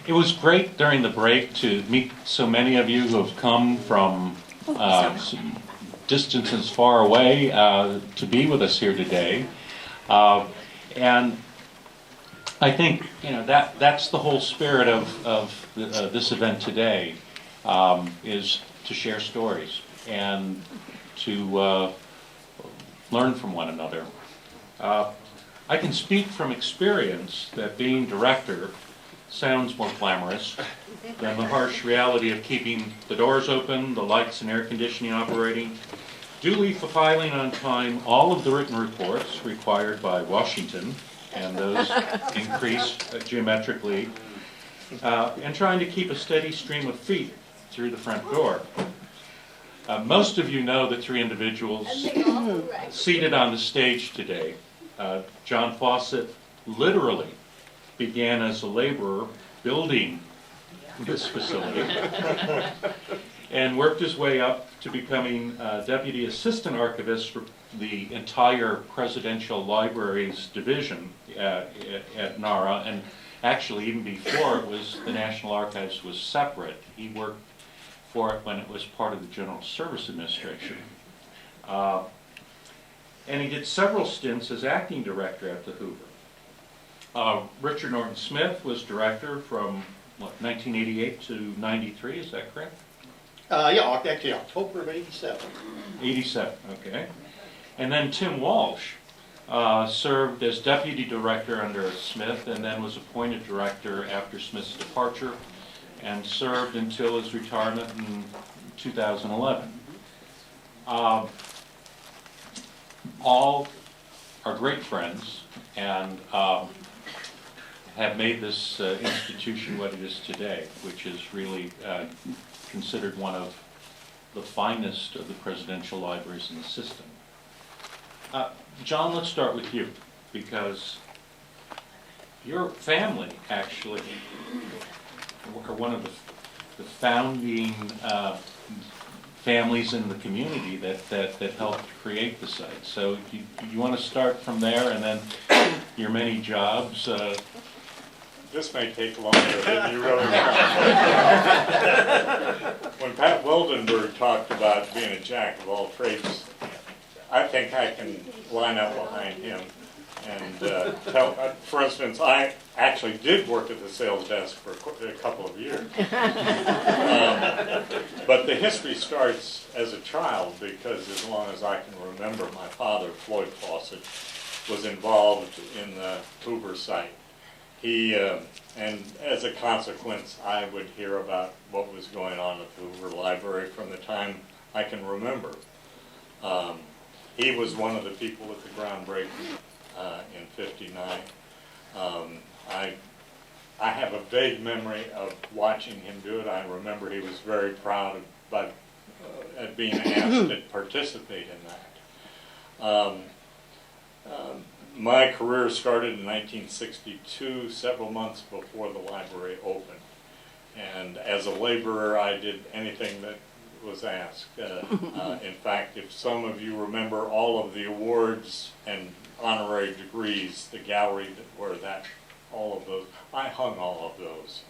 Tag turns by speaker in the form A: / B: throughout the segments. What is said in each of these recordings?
A: It was great during the break to meet so many of you who have come from distances far away to be with us here today. And I think that's the whole spirit of this event today, is to share stories and to learn from one another. I can speak from experience that being director sounds more glamorous than the harsh reality of keeping the doors open, the lights and air conditioning operating, duly filing on time all of the written reports required by Washington, and those increase geometrically, and trying to keep a steady stream of feet through the front door. Most of you know the three individuals seated on the stage today. John Fawcett literally began as a laborer building this facility and worked his way up to becoming Deputy Assistant Archivist for the entire Presidential Libraries Division at NARA, and actually even before the National Archives was separate. He worked for it when it was part of the General Service Administration. And he did several stints as acting director at the Hoover. Richard Norton Smith was director from 1988 to 93, is that correct?
B: Yeah, actually October of 87.
A: 87, okay. And then Tim Walch served as deputy director under Smith, and then was appointed director after Smith's departure, and served until his retirement in 2011. All are great friends, and have made this institution what it is today, which is really considered one of the finest of the presidential libraries in the system. John, let's start with you, because your family actually are one of the founding families in the community that helped create the site. So you want to start from there, and then your many jobs.
C: This may take longer than you really want. When Pat Wildenberg talked about being a jack of all trades, I think I can line up behind him and tell. For instance, I actually did work at the sales desk for a couple of years. But the history starts as a child, because as long as I can remember, my father, Floyd Fawcett, was involved in the Hoover site. He, and as a consequence, I would hear about what was going on at the Hoover Library from the time I can remember. He was one of the people at the groundbreaking in '59. I have a vague memory of watching him do it. I remember he was very proud at being asked to participate in that. My career started in 1962, several months before the library opened. And as a laborer, I did anything that was asked. In fact, if some of you remember all of the awards and honorary degrees, the gallery where all of those, I hung all of those.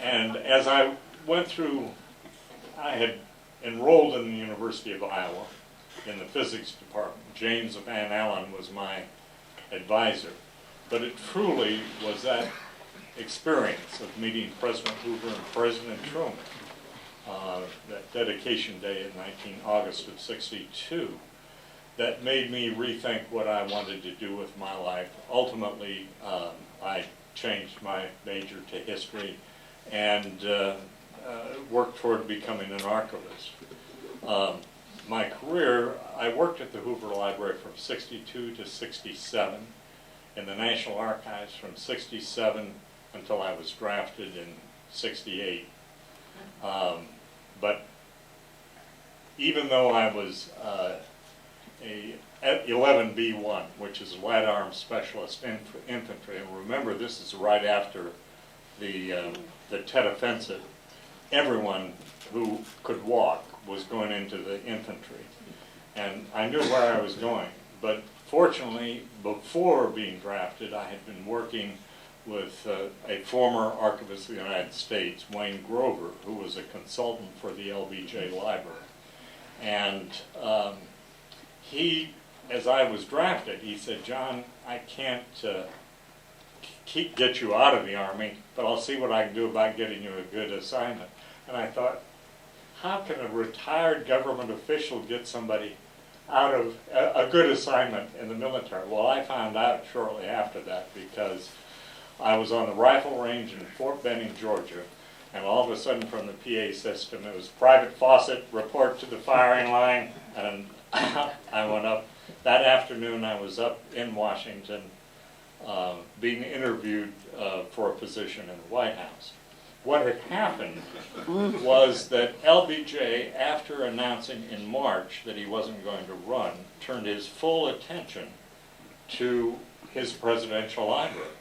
C: And as I went through, I had enrolled in the University of Iowa in the physics department. James Van Allen was my advisor. But it truly was that experience of meeting President Hoover and President Truman, that dedication day in August of '62, that made me rethink what I wanted to do with my life. Ultimately, I changed my major to history and worked toward becoming an archivist. My career, I worked at the Hoover Library from '62 to '67, in the National Archives from '67 until I was drafted in '68. But even though I was at 11B1, which is light arm specialist infantry, and remember this is right after the Tet Offensive, everyone who could walk was going into the infantry. And I knew where I was going, but fortunately, before being drafted, I had been working with a former archivist of the United States, Wayne Grover, who was a consultant for the LBJ Library. And he, as I was drafted, he said, "John, I can't get you out of the Army, but I'll see what I can do about getting you a good assignment." And I thought, how can a retired government official get somebody out of a good assignment in the military? Well, I found out shortly after that, because I was on the rifle range in Fort Benning, Georgia, and all of a sudden from the PA system it was Private Fawcett, report to the firing line, and I went up. That afternoon I was up in Washington being interviewed for a position in the White House. What had happened was that LBJ, after announcing in March that he wasn't going to run, turned his full attention to his presidential library.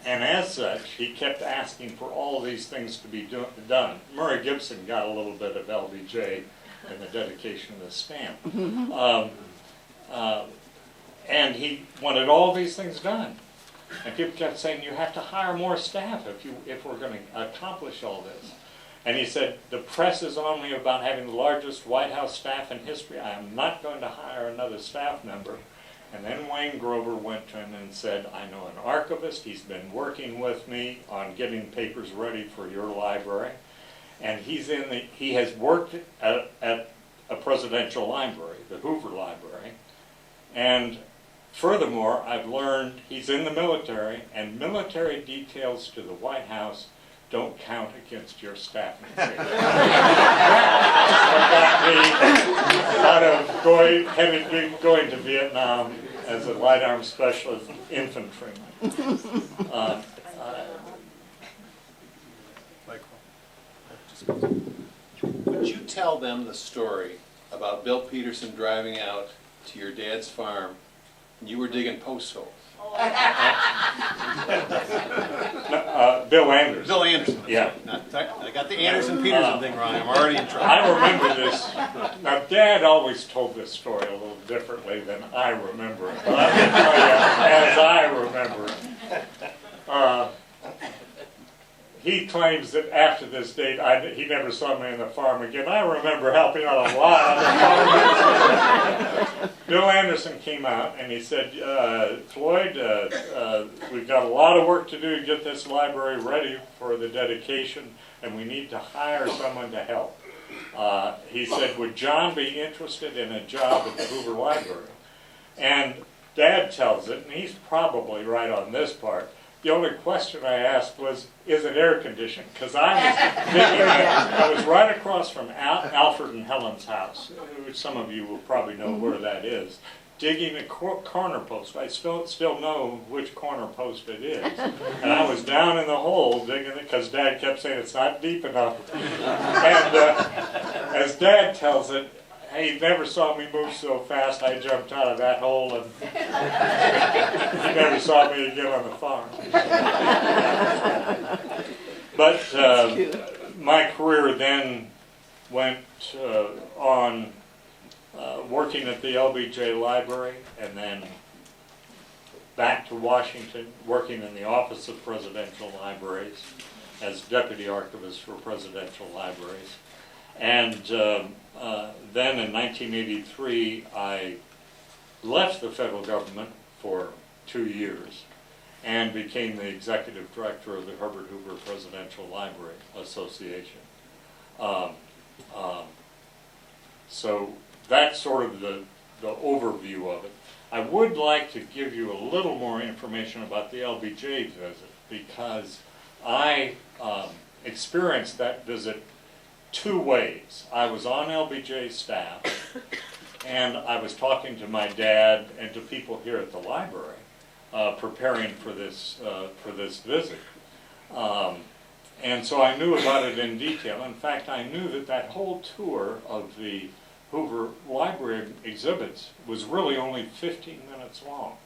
C: And as such, he kept asking for all these things to be done. Murray Gibson got a little bit of LBJ in the dedication of the stamp. And he wanted all these things done. And people kept saying, "You have to hire more staff if we're going to accomplish all this." And he said, "The press is on me about having the largest White House staff in history. I am not going to hire another staff member." And then Wayne Grover went to him and said, "I know an archivist. He's been working with me on getting papers ready for your library. And he has worked at a presidential library, the Hoover Library. And furthermore, I've learned he's in the military, and military details to the White House don't count against your staffing." That got me out of going to Vietnam as a light arm specialist infantryman.
D: Would you tell them the story about Bill Peterson driving out to your dad's farm and you were digging post holes?
C: Bill Anderson.
D: Bill Anderson.
C: Yeah.
D: I got the Anderson-Peterson thing wrong. I'm already in trouble.
C: I remember this. Now, Dad always told this story a little differently than I remember it. But I can tell you, as I remember it. He claims that after this date, he never saw me on the farm again. I remember helping out a lot on the farm. Bill Anderson came out and he said, "Floyd, we've got a lot of work to do to get this library ready for the dedication, and we need to hire someone to help." He said, "Would John be interested in a job at the Hoover Library?" And Dad tells it, and he's probably right on this part. The only question I asked was, "Is it air conditioned?" Because I was right across from Alfred and Helen's house, which some of you will probably know where that is, digging a corner post. I still know which corner post it is. And I was down in the hole digging it because Dad kept saying it's not deep enough. And as Dad tells it, he never saw me move so fast. I jumped out of that hole, and he never saw me again on the farm. But my career then went on working at the LBJ Library, and then back to Washington, working in the Office of Presidential Libraries as Deputy Archivist for Presidential Libraries. And then in 1983, I left the federal government for 2 years and became the executive director of the Herbert Hoover Presidential Library Association. So that's sort of the overview of it. I would like to give you a little more information about the LBJ visit, because I experienced that visit 2 ways. I was on LBJ's staff, and I was talking to my dad and to people here at the library, preparing for this visit. And so I knew about it in detail. In fact, I knew that whole tour of the Hoover Library exhibits was really only 15 minutes long.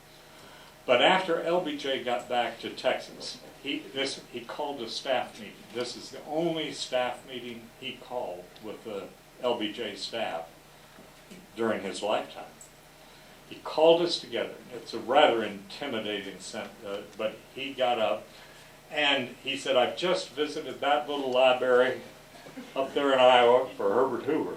C: But after LBJ got back to Texas, he called a staff meeting. This is the only staff meeting he called with the LBJ staff during his lifetime. he called us together. It's a rather intimidating but he got up and he said, I've just visited that little library up there in Iowa for Herbert Hoover.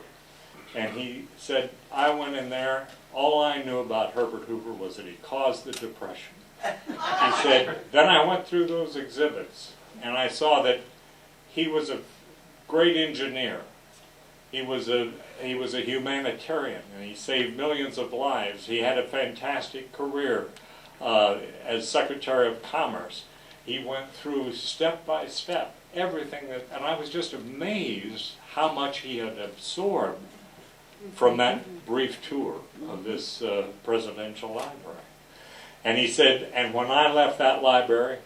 C: And he said, I went in there, all I knew about Herbert Hoover was that he caused the Depression. He said, then I went through those exhibits and I saw that he was a great engineer. He was a humanitarian, and he saved millions of lives. He had a fantastic career as Secretary of Commerce. He went through step by step everything and I was just amazed how much he had absorbed from that brief tour of this presidential library. And he said, and when I left that library,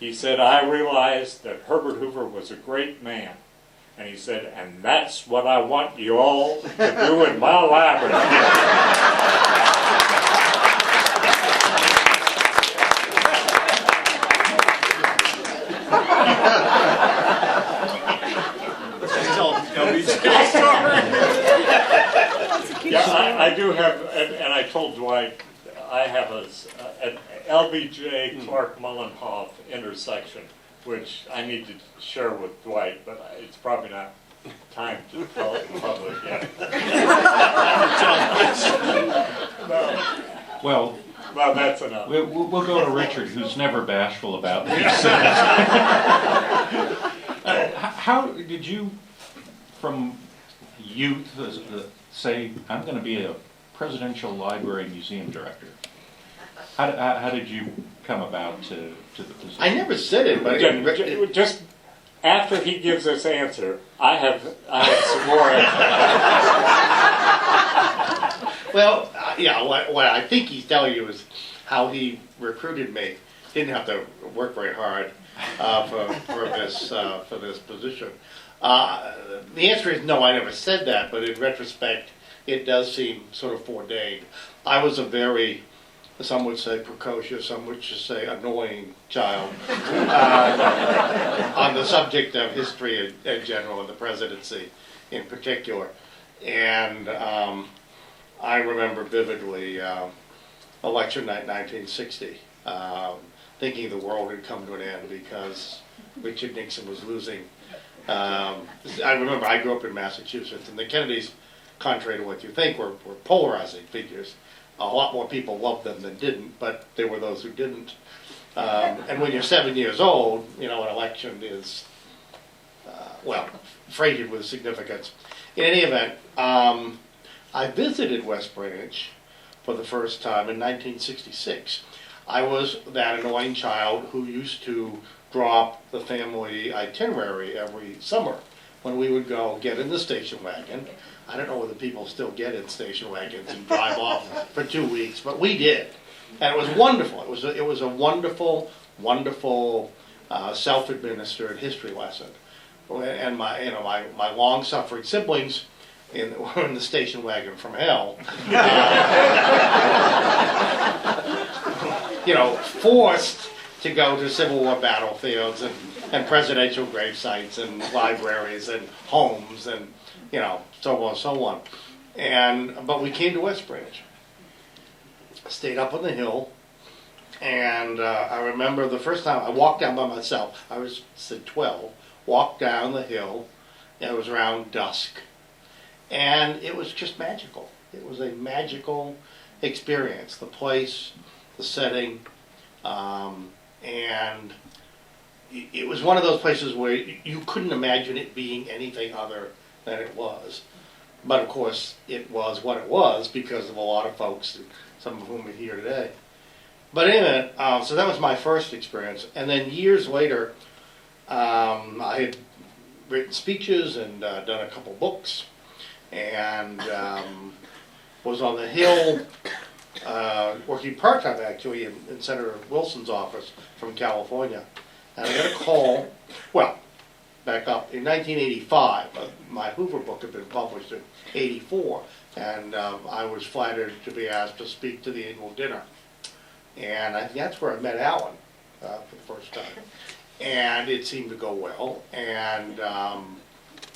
C: he said, I realized that Herbert Hoover was a great man. And he said, and that's what I want you all to do in my library. Yeah, I do have, and I told Dwight, I have an LBJ Clark Mullenhoff intersection, which I need to share with Dwight, but it's probably not time to tell it in public yet.
A: Well,
C: that's enough.
A: We'll go to Richard, who's never bashful about these things. How did you, from youth, say, I'm going to be a presidential library museum director? How did you come about to the position?
B: I never said it, but
C: just after he gives this answer, I have some more answers.
B: Well, yeah, what I think he's telling you is how he recruited me. Didn't have to work very hard for this position. The answer is no, I never said that, but in retrospect, it does seem sort of foreordained. I was a very, some would say precocious, some would just say annoying child on the subject of history in general and the presidency in particular. And I remember vividly election night 1960, thinking the world had come to an end because Richard Nixon was losing. I remember I grew up in Massachusetts, and the Kennedys, contrary to what you think, were polarizing figures. A lot more people loved them than didn't, but there were those who didn't. And when you're 7 years old, you know, an election is, freighted with significance. In any event, I visited West Branch for the first time in 1966. I was that annoying child who used to drop the family itinerary every summer when we would go get in the station wagon. I don't know whether people still get in station wagons and drive off for 2 weeks, but we did. And it was wonderful. It was a wonderful, wonderful self-administered history lesson. And my long-suffering siblings were in the station wagon from hell. Forced to go to Civil War battlefields and presidential grave sites and libraries and homes and, so on and so on. But we came to West Branch, stayed up on the hill, and I remember the first time I walked down by myself. I was 12, walked down the hill, and it was around dusk, and it was just magical. It was a magical experience, the place, the setting, and it was one of those places where you couldn't imagine it being anything other than it was. But of course, it was what it was because of a lot of folks, some of whom are here today. But anyway, so that was my first experience. And then years later, I had written speeches and done a couple books, and was on the Hill, working part-time actually in Senator Wilson's office from California. And I got a call, back up, in 1985, my Hoover book had been published in 84, and I was flattered to be asked to speak to the annual dinner. And I think that's where I met Alan for the first time. And it seemed to go well. And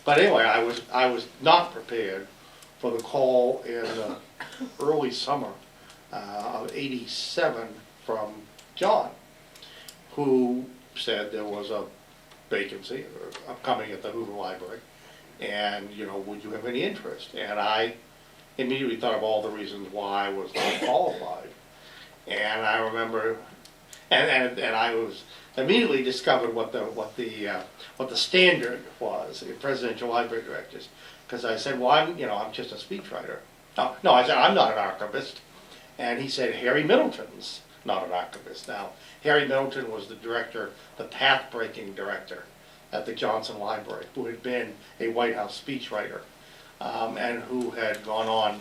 B: but anyway, I was not prepared for the call in the early summer of '87 from John, who said there was a vacancy upcoming at the Hoover Library, and, you know, would you have any interest? And I immediately thought of all the reasons why I was not qualified. And I remember, and I was immediately discovered what the standard was in presidential library directors, because I said, well, I'm just a speechwriter. No, I said, I'm not an archivist. And he said, Harry Middleton's not an archivist. Now, Harry Middleton was the director, the path-breaking director at the Johnson Library, who had been a White House speechwriter, and who had gone on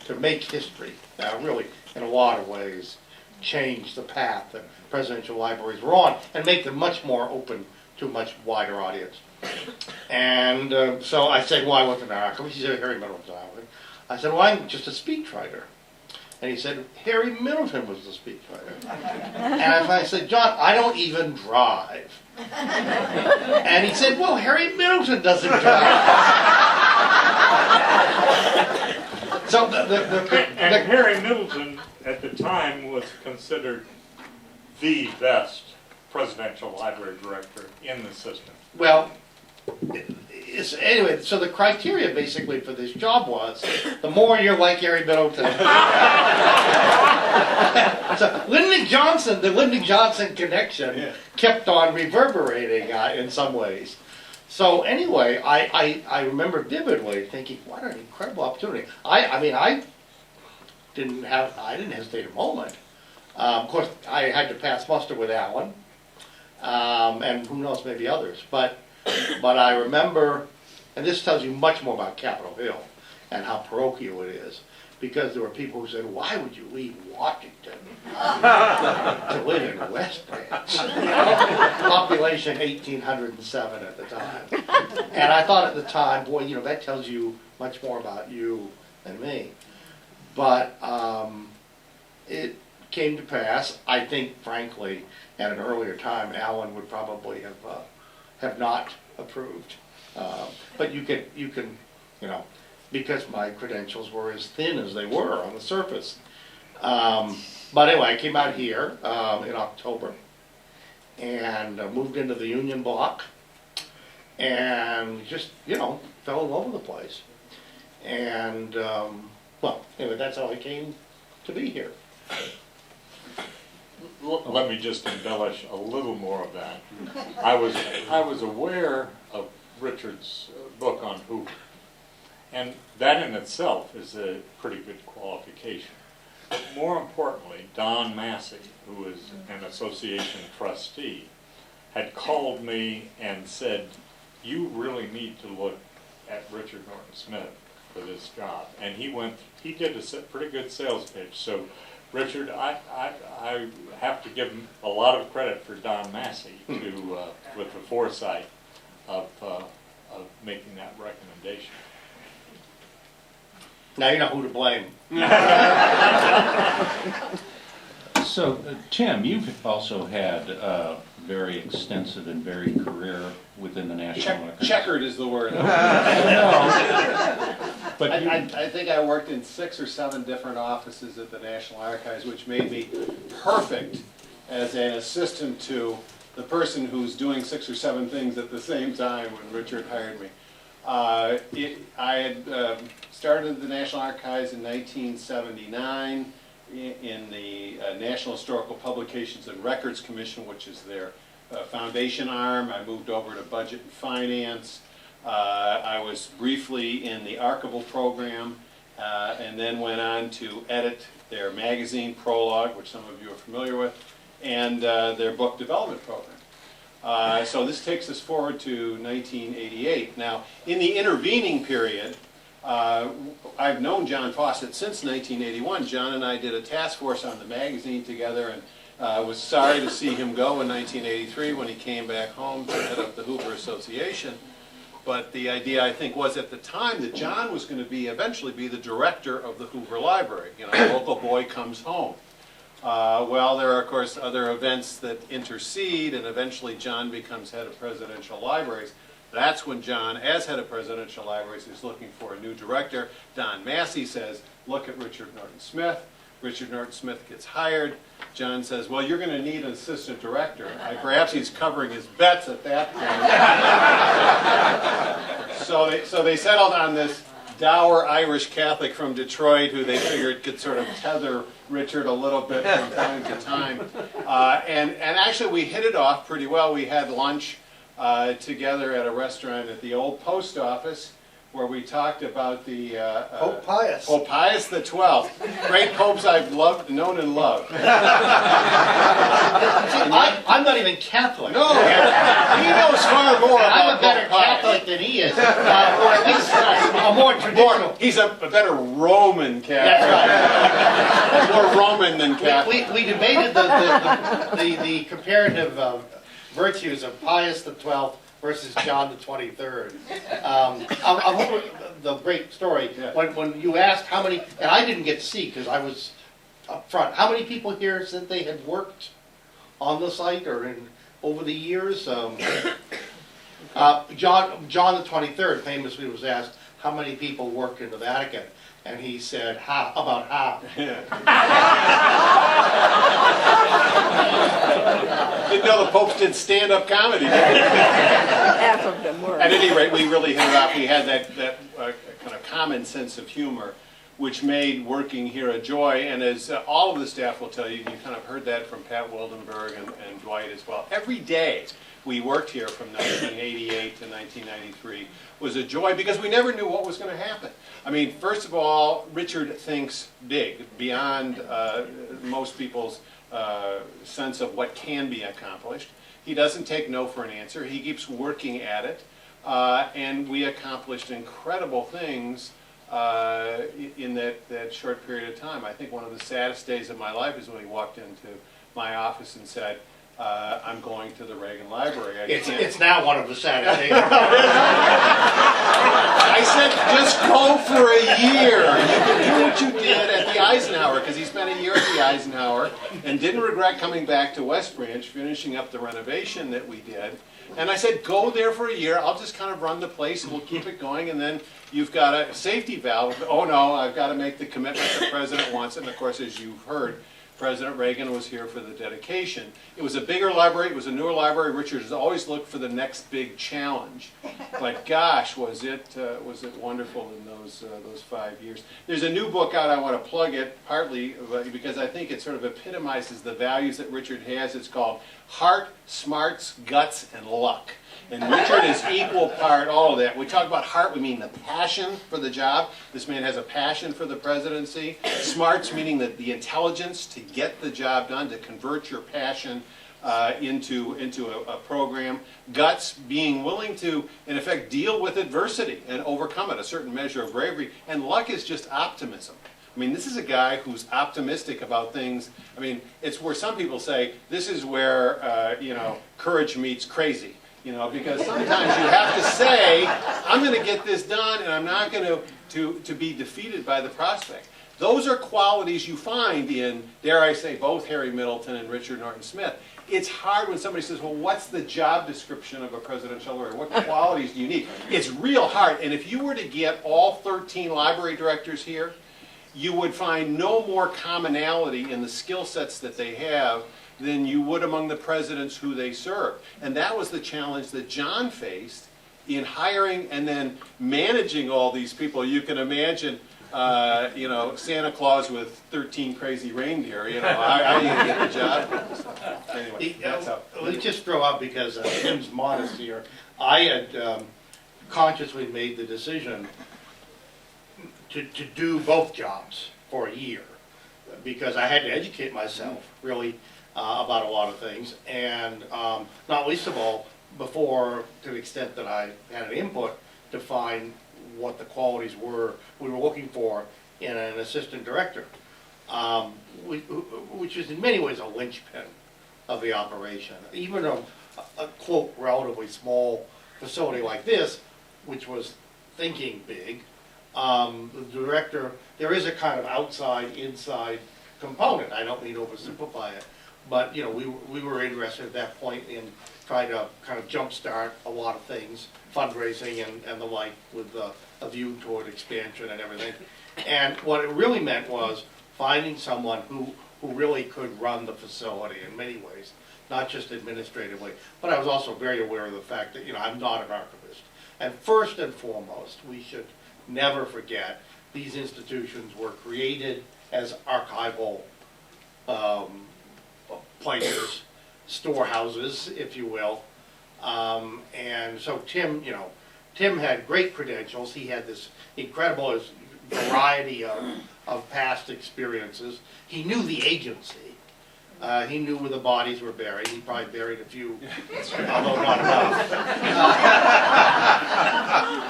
B: to make history, really, in a lot of ways, change the path that presidential libraries were on, and make them much more open to a much wider audience. And so I said, well, I wasn't an archivist. He said, Harry Middleton's an archivist. I said, well, I'm just a speechwriter. And he said, Harry Middleton was the speechwriter. And I said, John, I don't even drive. And he said, well, Harry Middleton doesn't drive. So
C: and Harry Middleton, at the time, was considered the best presidential library director in the system.
B: Well, anyway, so the criteria basically for this job was, the more you're like Harry Middleton. So the Lyndon Johnson connection kept on reverberating in some ways. So anyway, I remember vividly thinking, what an incredible opportunity. I didn't hesitate a moment. Of course, I had to pass muster with Alan, and who knows, maybe others. But I remember, and this tells you much more about Capitol Hill and how parochial it is, because there were people who said, why would you leave Washington to live in West Branch? Population 1,807 at the time. And I thought at the time, boy, that tells you much more about you than me. But it came to pass. I think, frankly, at an earlier time, Alan would probably have not approved. But you can, because my credentials were as thin as they were on the surface. But anyway, I came out here in October and moved into the Union Block and just, fell all over the place. And, anyway, that's how I came to be here.
C: Let me just embellish a little more of that. I was aware of Richard's book on Hoover, and that in itself is a pretty good qualification. But more importantly, Don Massey, who is an association trustee, had called me and said, you really need to look at Richard Norton Smith for this job. And he did a pretty good sales pitch. So Richard, I have to give him a lot of credit for Don Massey with the foresight of making that recommendation.
B: Now you know who to blame.
A: So, Tim, you've also had a very extensive and varied career within the National Archives.
D: Checkered is the word.
A: But
D: I think I worked in 6 or 7 different offices at the National Archives, which made me perfect as an assistant to the person who's doing 6 or 7 things at the same time when Richard hired me. I had started at the National Archives in 1979 in the National Historical Publications and Records Commission, which is their foundation arm. I moved over to Budget and Finance. I was briefly in the archival program, and then went on to edit their magazine Prologue, which some of you are familiar with, and their book development program. So this takes us forward to 1988. Now, in the intervening period, I've known John Fawcett since 1981. John and I did a task force on the magazine together, and was sorry to see him go in 1983 when he came back home to head up the Hoover Association. But the idea, I think, was at the time that John was going to eventually be the director of the Hoover Library. Local boy comes home. Well, there are, of course, other events that intercede, and eventually John becomes head of presidential libraries. That's when John, as head of presidential libraries, is looking for a new director. Don Massey says, look at Richard Norton Smith. Richard Norton Smith gets hired. John says, well, you're going to need an assistant director. Perhaps he's covering his bets at that point. So they settled on this dour Irish Catholic from Detroit who they figured could sort of tether Richard a little bit from time to time. And actually we hit it off pretty well. We had lunch together at a restaurant at the old post office where we talked about the
B: Pope Pius.
D: Pope Pius the 12th. Great popes I've known and loved.
B: I'm not even Catholic.
D: No, he knows far more
B: And I'm
D: about
B: a better
D: Pope Pius.
B: Catholic than he is, or at least a more traditional.
D: He's a better Roman Catholic.
B: That's right.
D: More Roman than Catholic.
B: We debated the comparative virtues of Pius the 12th versus John the 23rd. The great story,
D: Yeah.
B: when you asked how many, and I didn't get to see because I was up front, how many people here said they had worked on the site or over the years? John the 23rd famously was asked how many people worked in the Vatican, and he said about half.
D: Didn't know the popes did stand-up comedy.
E: Half of them were.
D: At any rate, we really hit it off. We had that kind of common sense of humor, which made working here a joy. And as all of the staff will tell you, you kind of heard that from Pat Wildenberg and Dwight as well. Every day we worked here from 1988 to 1993 was a joy because we never knew what was going to happen. I mean, first of all, Richard thinks big, beyond most people's sense of what can be accomplished. He doesn't take no for an answer. He keeps working at it. And we accomplished incredible things in that short period of time. I think one of the saddest days of my life is when he walked into my office and said, I'm going to the Reagan Library.
B: It's now one of the saddest days.
D: I said, just go for a year. You can do what you did at the Eisenhower, because he spent a year at the Eisenhower and didn't regret coming back to West Branch, finishing up the renovation that we did. And I said, go there for a year. I'll just kind of run the place and we'll keep it going. And then you've got a safety valve. Oh no, I've got to make the commitment the president wants it. And of course, as you've heard, President Reagan was here for the dedication. It was a bigger library, it was a newer library. Richard has always looked for the next big challenge. But gosh, was it wonderful in those 5 years. There's a new book out, I want to plug it, partly because I think it sort of epitomizes the values that Richard has. It's called Heart, Smarts, Guts, and Luck. And Richard is equal part all of that. We talk about heart, we mean the passion for the job. This man has a passion for the presidency. Smarts meaning the intelligence to get the job done, to convert your passion into a program. Guts being willing to, in effect, deal with adversity and overcome it, a certain measure of bravery. And luck is just optimism. I mean, this is a guy who's optimistic about things. I mean, it's where some people say, this is where, courage meets crazy. Because sometimes you have to say, I'm going to get this done and I'm not going to be defeated by the prospect. Those are qualities you find in, dare I say, both Harry Middleton and Richard Norton Smith. It's hard when somebody says, well, what's the job description of a presidential lawyer? What qualities do you need? It's real hard. And if you were to get all 13 library directors here, you would find no more commonality in the skill sets that they have than you would among the presidents who they serve. And that was the challenge that John faced in hiring and then managing all these people. You can imagine, Santa Claus with 13 crazy reindeer, how do you get the job? Anyway, that's up.
B: Let me just throw out, because Tim's modest here, I had consciously made the decision to do both jobs for a year, because I had to educate myself, really, about a lot of things, and not least of all, before, to the extent that I had an input, to find what the qualities were we were looking for in an assistant director, which is in many ways a linchpin of the operation. Even a quote, relatively small facility like this, which was thinking big, the director, there is a kind of outside, inside component. I don't mean to oversimplify it, but we were interested at that point in trying to kind of jumpstart a lot of things, fundraising and the like, with a view toward expansion and everything. And what it really meant was finding someone who really could run the facility in many ways, not just administratively. But I was also very aware of the fact that, I'm not an archivist. And first and foremost, we should never forget these institutions were created as archival places, storehouses, if you will. And so Tim had great credentials. He had this incredible variety of past experiences. He knew the agency. He knew where the bodies were buried. He probably buried a few, although not enough.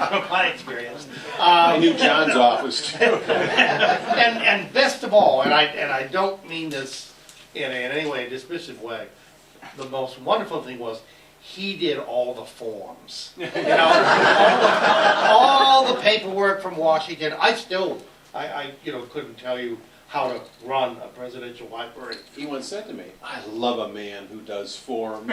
B: From my experience.
D: I knew John's office too.
B: And best of all, and I don't mean this in any way a dismissive way, the most wonderful thing was he did all the forms. All the paperwork from Washington. I couldn't tell you how to run a presidential library.
D: He once said to me, "I love a man who does forms."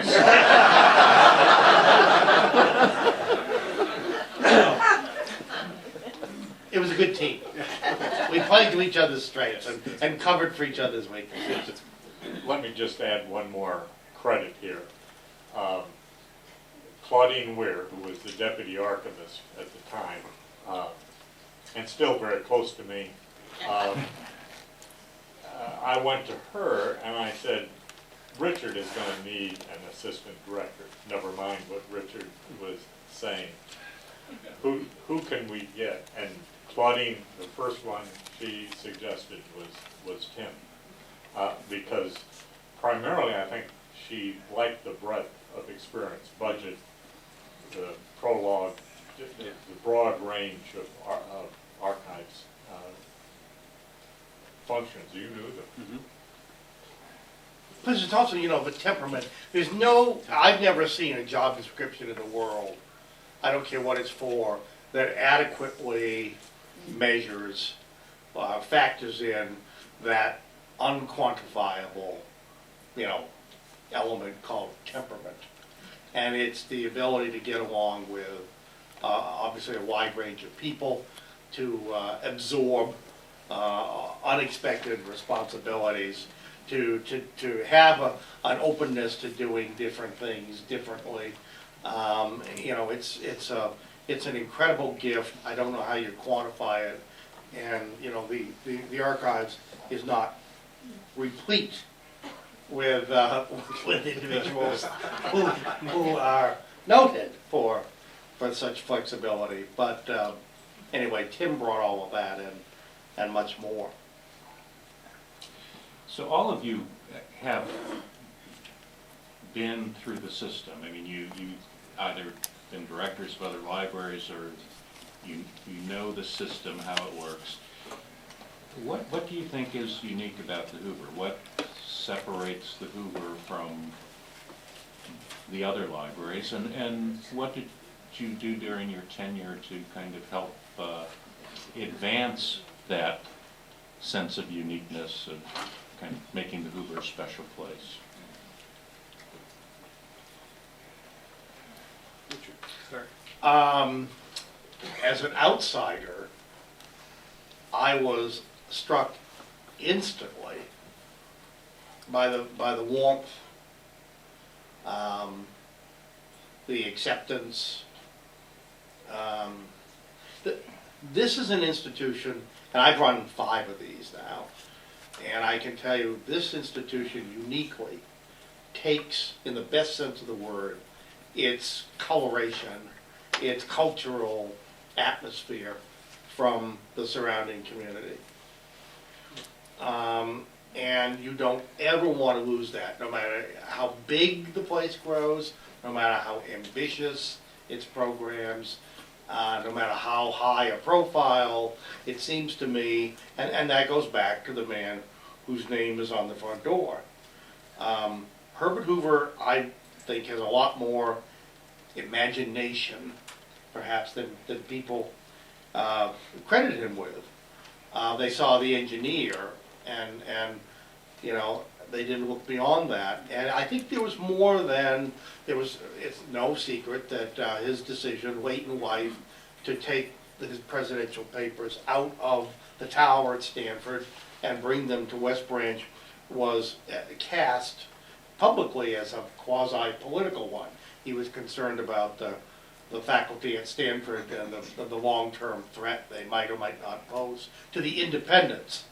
B: It was a good team. We played to each other's strengths and covered for each other's weaknesses.
C: Let me just add one more credit here. Claudine Weir, who was the deputy archivist at the time, and still very close to me, I went to her and I said, Richard is going to need an assistant director. Never mind what Richard was saying. Who can we get? And Claudine, the first one she suggested was Tim, because primarily I think she liked the breadth of experience, budget, the prologue, the broad range of archives functions. You knew them.
D: Mm-hmm.
B: Plus it's also, the temperament. I've never seen a job description in the world, I don't care what it's for, that adequately measures, factors in that unquantifiable, element called temperament. And it's the ability to get along with, obviously, a wide range of people, to absorb unexpected responsibilities, to have an openness to doing different things differently. It's an incredible gift. I don't know how you quantify it, and the archives is not replete with individuals who are noted for such flexibility. But anyway, Tim brought all of that in and much more.
A: So all of you have been through the system. I mean, you either been directors of other libraries or you know the system, how it works. What do you think is unique about the Hoover? What separates the Hoover from the other libraries? And what did you do during your tenure to kind of help advance that sense of uniqueness of kind of making the Hoover a special place?
B: As an outsider, I was struck instantly by the warmth, the acceptance. This is an institution, and I've run 5 of these now, and I can tell you this institution uniquely takes, in the best sense of the word, its coloration, its cultural atmosphere from the surrounding community. And you don't ever want to lose that, no matter how big the place grows, no matter how ambitious its programs, no matter how high a profile. It seems to me, and that goes back to the man whose name is on the front door. Herbert Hoover, I think, has a lot more imagination, perhaps, than people credit him with. They saw the engineer, and they didn't look beyond that. And I think there was more than, it's no secret that his decision, late in life, to take his presidential papers out of the tower at Stanford and bring them to West Branch was cast publicly as a quasi-political one. He was concerned about the faculty at Stanford and the long-term threat they might or might not pose to the independence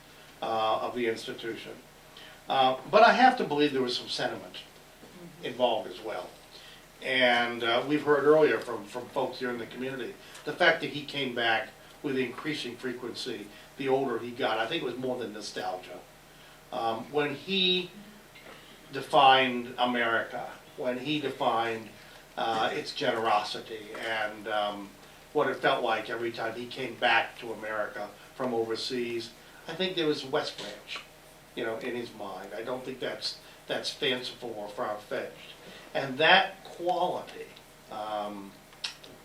B: of the institution. But I have to believe there was some sentiment involved as well. And we've heard earlier from folks here in the community, the fact that he came back with increasing frequency the older he got, I think it was more than nostalgia. When he defined America, when he defined its generosity and what it felt like every time he came back to America from overseas, I think there was West Branch, in his mind. I don't think that's fanciful or far-fetched. And that quality,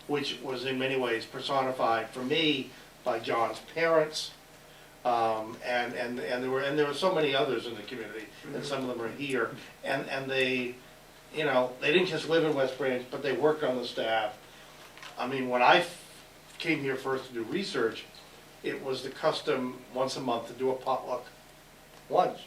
B: which was in many ways personified for me by John's parents, and there were so many others in the community, and some of them are here, and they, they didn't just live in West Branch, but they worked on the staff. I mean, when I came here first to do research, it was the custom once a month to do a potluck lunch,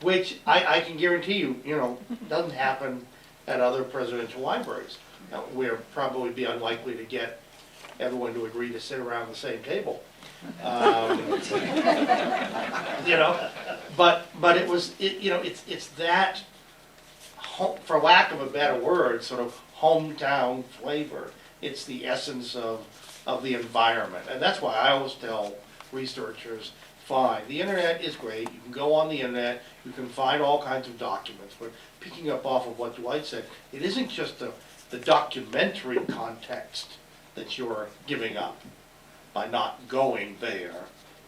B: which I can guarantee you, doesn't happen at other presidential libraries. Now, we'll probably be unlikely to get everyone to agree to sit around the same table. But it was, it's that, for lack of a better word, sort of hometown flavor. It's the essence of the environment. And that's why I always tell researchers, fine, the internet is great. You can go on the internet. You can find all kinds of documents. But picking up off of what Dwight said, it isn't just the documentary context that you're giving up by not going there.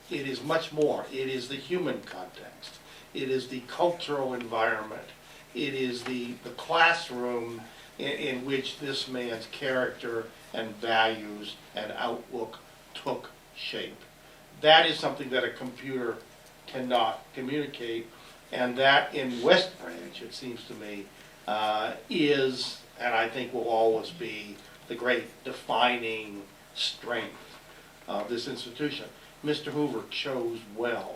B: It is much more. It is the human context. It is the cultural environment. It is the classroom in which this man's character and values and outlook took shape. That is something that a computer cannot communicate, and that in West Branch, it seems to me, is, and I think will always be, the great defining strength of this institution. Mr. Hoover chose well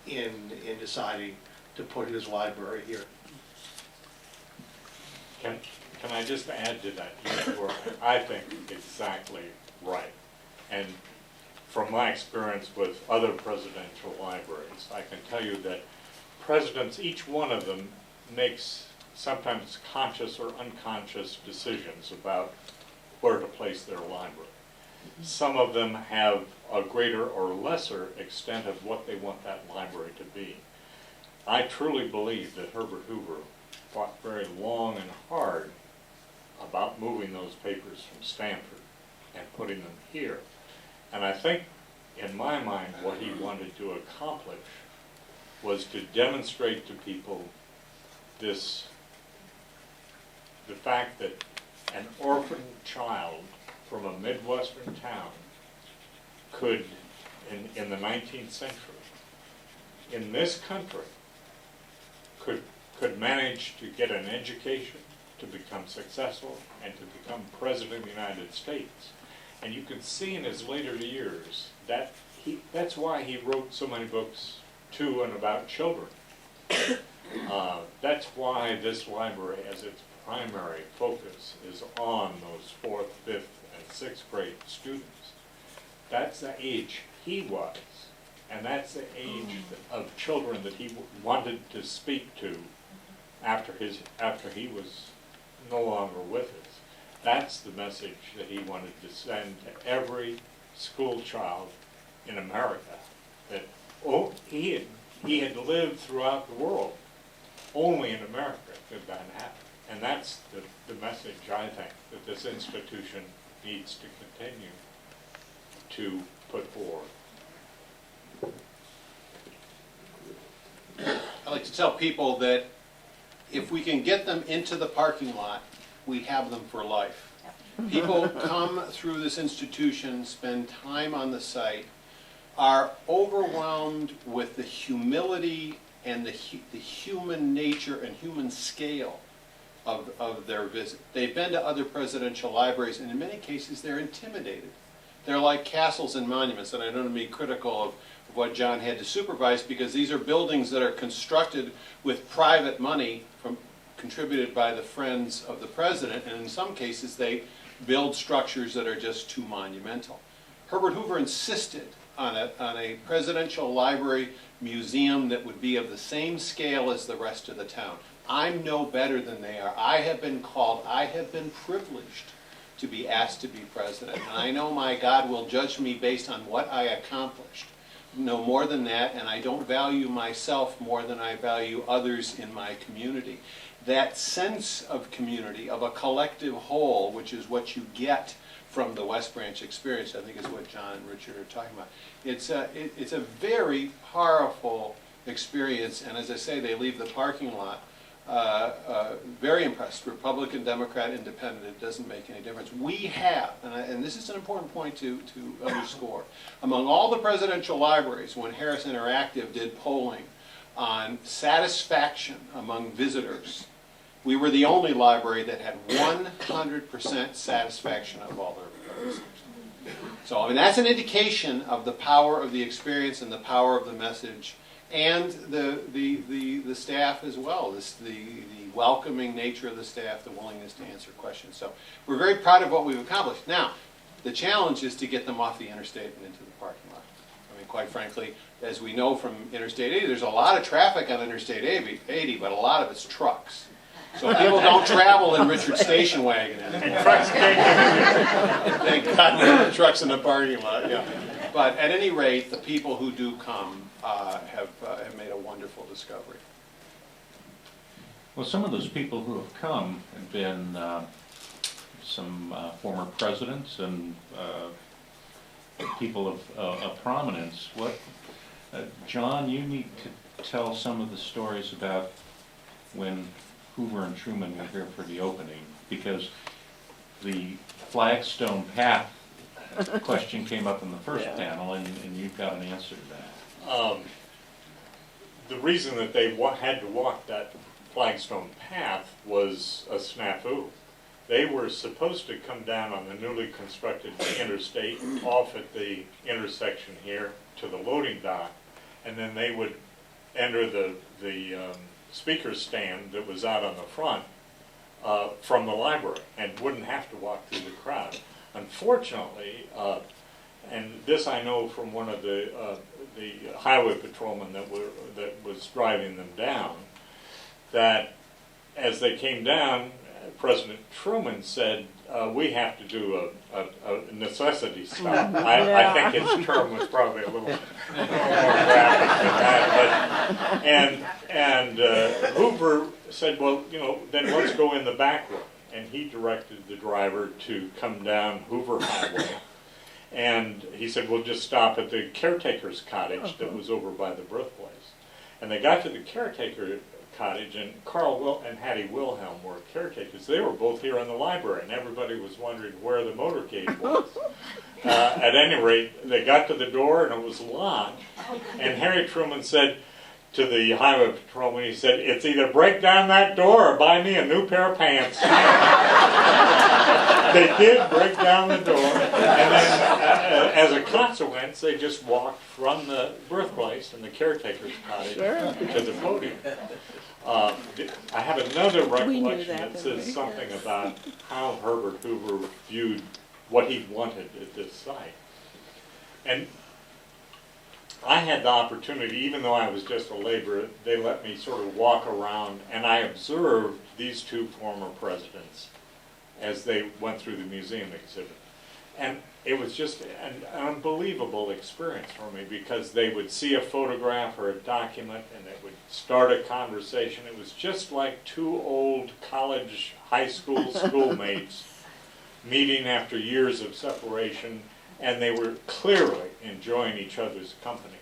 B: in deciding to put his library here.
C: Can I just add to that? You were, I think, exactly right. And from my experience with other presidential libraries, I can tell you that presidents, each one of them, makes sometimes conscious or unconscious decisions about where to place their library. Some of them have a greater or lesser extent of what they want that library to be. I truly believe that Herbert Hoover fought very long and hard about moving those papers from Stanford and putting them here. And I think, in my mind, what he wanted to accomplish was to demonstrate to people the fact that an orphan child from a Midwestern town could, in the 19th century, in this country, could manage to get an education, to become successful, and to become president of the United States. And you can see in his later years that that's why he wrote so many books to and about children. That's why this library, as its primary focus, is on those 4th, 5th, and 6th grade students. That's the age he was, and that's the age of children that he wanted to speak to after he was no longer with us. That's the message that he wanted to send to every school child in America, that he had lived throughout the world. Only in America could that happen. And that's the message, I think, that this institution needs to continue to put forward.
D: I like to tell people that if we can get them into the parking lot, we have them for life. People come through this institution, spend time on the site, are overwhelmed with the humility and the human nature and human scale of their visit. They've been to other presidential libraries, and in many cases they're intimidated. They're like castles and monuments, and I don't want to be critical of what John had to supervise, because these are buildings that are constructed with private money contributed by the friends of the president, and in some cases they build structures that are just too monumental. Herbert Hoover insisted on a presidential library museum that would be of the same scale as the rest of the town. I'm no better than they are. I have been privileged to be asked to be president, and I know my God will judge me based on what I accomplished. No more than that, and I don't value myself more than I value others in my community. That sense of community, of a collective whole, which is what you get from the West Branch experience, I think is what John and Richard are talking about. It's a very powerful experience, and as I say, they leave the parking lot very impressed. Republican, Democrat, Independent, it doesn't make any difference. We have, and this is an important point to underscore, among all the presidential libraries, when Harris Interactive did polling on satisfaction among visitors, we were the only library that had 100% satisfaction of all their visitors. So, I mean, that's an indication of the power of the experience and the power of the message, and the staff as well, the welcoming nature of the staff, the willingness to answer questions. So we're very proud of what we've accomplished. Now, the challenge is to get them off the interstate and into the parking lot. I mean, quite frankly, as we know from Interstate 80, there's a lot of traffic on Interstate 80, but a lot of it's trucks. So people don't travel in Richard's station wagon anymore. Thank God there are trucks in the parking lot, yeah. But at any rate, the people who do come have made a wonderful discovery.
A: Well, some of those people who have come have been some former presidents and people of prominence. John, you need to tell some of the stories about when Hoover and Truman were here for the opening, because the flagstone path question came up in the first panel, and you've got an answer to that.
C: The reason that they had to walk that flagstone path was a snafu. They were supposed to come down on the newly constructed interstate off at the intersection here to the loading dock, and then they would enter the speaker stand that was out on the front from the library and wouldn't have to walk through the crowd. Unfortunately, and this I know from one of the highway patrolmen that was driving them down, that as they came down, President Truman said, we have to do a necessity stop. I think his term was probably a little more graphic than that. And Hoover said, well, then let's go in the back road. And he directed the driver to come down Hoover Highway. And he said, we'll just stop at the caretaker's cottage that was over by the birthplace. And they got to the caretaker cottage, and Carl and Hattie Wilhelm were caretakers. They were both here in the library, and everybody was wondering where the motorcade was. At any rate, they got to the door, and it was locked. And Harry Truman said to the highway patrolman, he said, it's either break down that door or buy me a new pair of pants. They did break down the door, and then as a consequence, they just walked from the birthplace and the caretaker's cottage to the podium. I have another recollection that says something about how Herbert Hoover viewed what he wanted at this site. And I had the opportunity, even though I was just a laborer, they let me sort of walk around, and I observed these two former presidents as they went through the museum exhibit. And it was just an unbelievable experience for me, because they would see a photograph or a document and they would start a conversation. It was just like two old college, high school schoolmates meeting after years of separation, and they were clearly enjoying each other's company.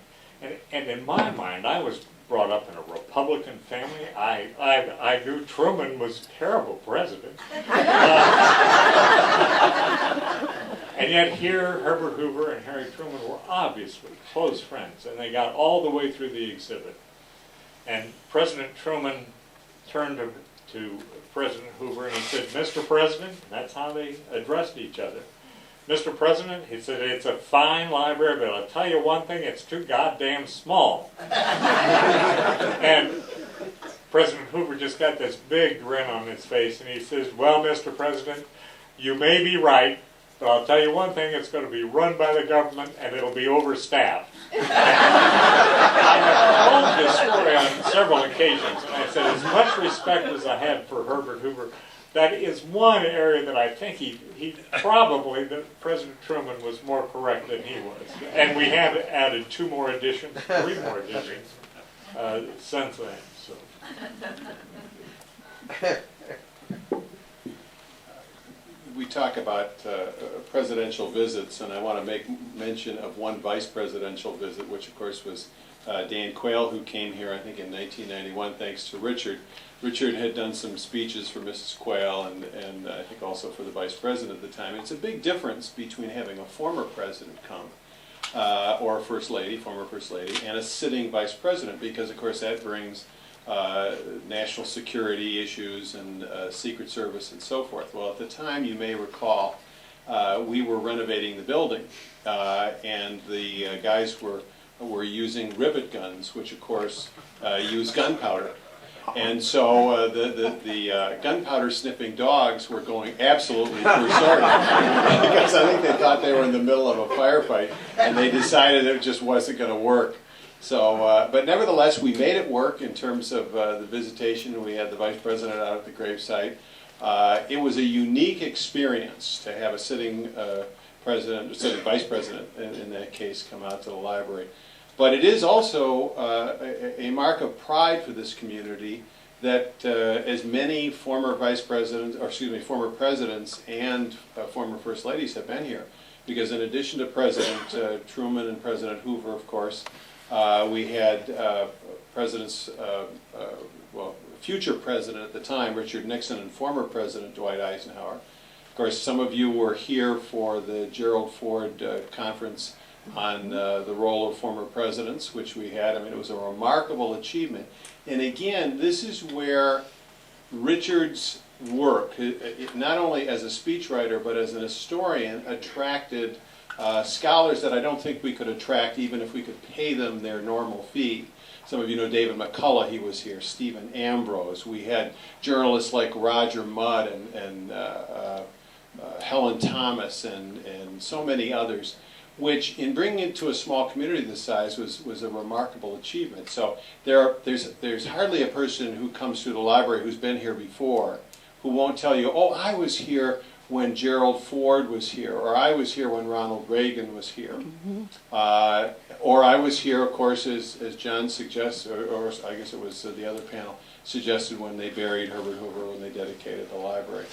C: And in my mind, I was brought up in a Republican family. I knew Truman was a terrible president. And yet here, Herbert Hoover and Harry Truman were obviously close friends, and they got all the way through the exhibit. And President Truman turned to to President Hoover, and he said, "Mr. President," and that's how they addressed each other. "Mr. President," he said, "it's a fine library, but I'll tell you one thing, it's too goddamn small." And President Hoover just got this big grin on his face, and he says, "Well, Mr. President, you may be right, but I'll tell you one thing, it's going to be run by the government, and it'll be overstaffed." I have told this story on several occasions, and I said, as much respect as I had for Herbert Hoover, that is one area that I think he probably, that President Truman was more correct than he was. And we have added 2 more additions, 3 more additions since then. So.
D: We talk about presidential visits, and I want to make mention of one vice presidential visit, which of course was Dan Quayle, who came here, I think, in 1991, thanks to Richard. Richard had done some speeches for Mrs. Quayle and I think also for the vice president at the time. It's a big difference between having a former president come, or first lady, former first lady, and a sitting vice president, because of course that brings national security issues and Secret Service and so forth. Well, at the time, you may recall, we were renovating the building, and the guys were using rivet guns, which of course use gunpowder. And so the gunpowder sniffing dogs were going absolutely berserk because I think they thought they were in the middle of a firefight, and they decided it just wasn't going to work. So, but nevertheless, we made it work in terms of the visitation. We had the vice president out at the gravesite. It was a unique experience to have a sitting president, or sitting vice president in that case, come out to the library. But it is also a mark of pride for this community that as many former vice presidents, or excuse me, former presidents and former first ladies have been here. Because in addition to President Truman and President Hoover, of course, we had presidents, well, future president at the time, Richard Nixon, and former President Dwight Eisenhower. Of course, some of you were here for the Gerald Ford conference on the role of former presidents, which we had. I mean, it was a remarkable achievement. And again, this is where Richard's work, not only as a speechwriter, but as an historian, attracted scholars that I don't think we could attract even if we could pay them their normal fee. Some of you know David McCullough, he was here, Stephen Ambrose. We had journalists like Roger Mudd and Helen Thomas and so many others, which in bringing it to a small community this size was a remarkable achievement. So there's hardly a person who comes through the library who's been here before who won't tell you, oh, I was here when Gerald Ford was here, or I was here when Ronald Reagan was here. Mm-hmm. Or I was here, of course, as John suggests, or I guess it was the other panel, suggested when they buried Herbert Hoover, when they dedicated the library.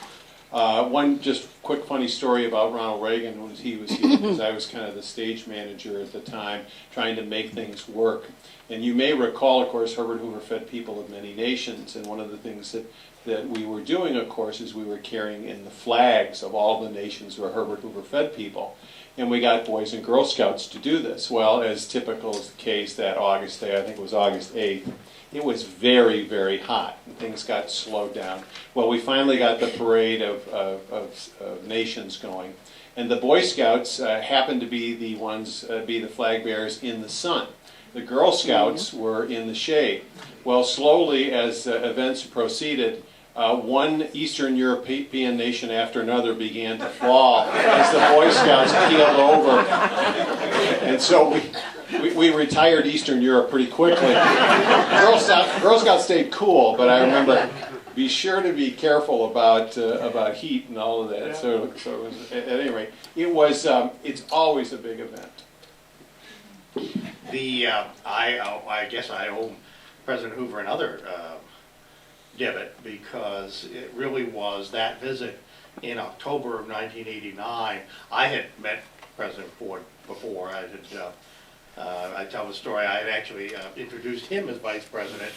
D: One just quick funny story about Ronald Reagan was he was here because I was kind of the stage manager at the time, trying to make things work. And you may recall, of course, Herbert Hoover fed people of many nations, and one of the things that we were doing, of course, is we were carrying in the flags of all the nations where Herbert Hoover fed people. And we got Boys and Girl Scouts to do this. Well, as typical is the case, that August day, I think it was August 8th, it was very, very hot, and things got slowed down. Well, we finally got the parade of nations going. And the Boy Scouts happened to be the ones, be the flag bearers in the sun. The Girl Scouts were in the shade. Well, slowly, as events proceeded, one Eastern European nation after another began to fall as the Boy Scouts keeled over. And so we retired Eastern Europe pretty quickly. Girl Scouts stayed cool, but I remember, be sure to be careful about heat and all of that. Yeah. So it was, at any rate, it's always a big event.
B: I guess I owe President Hoover another debit, because it really was that visit in October of 1989. I had met President Ford before. I tell the story, I had actually introduced him as vice president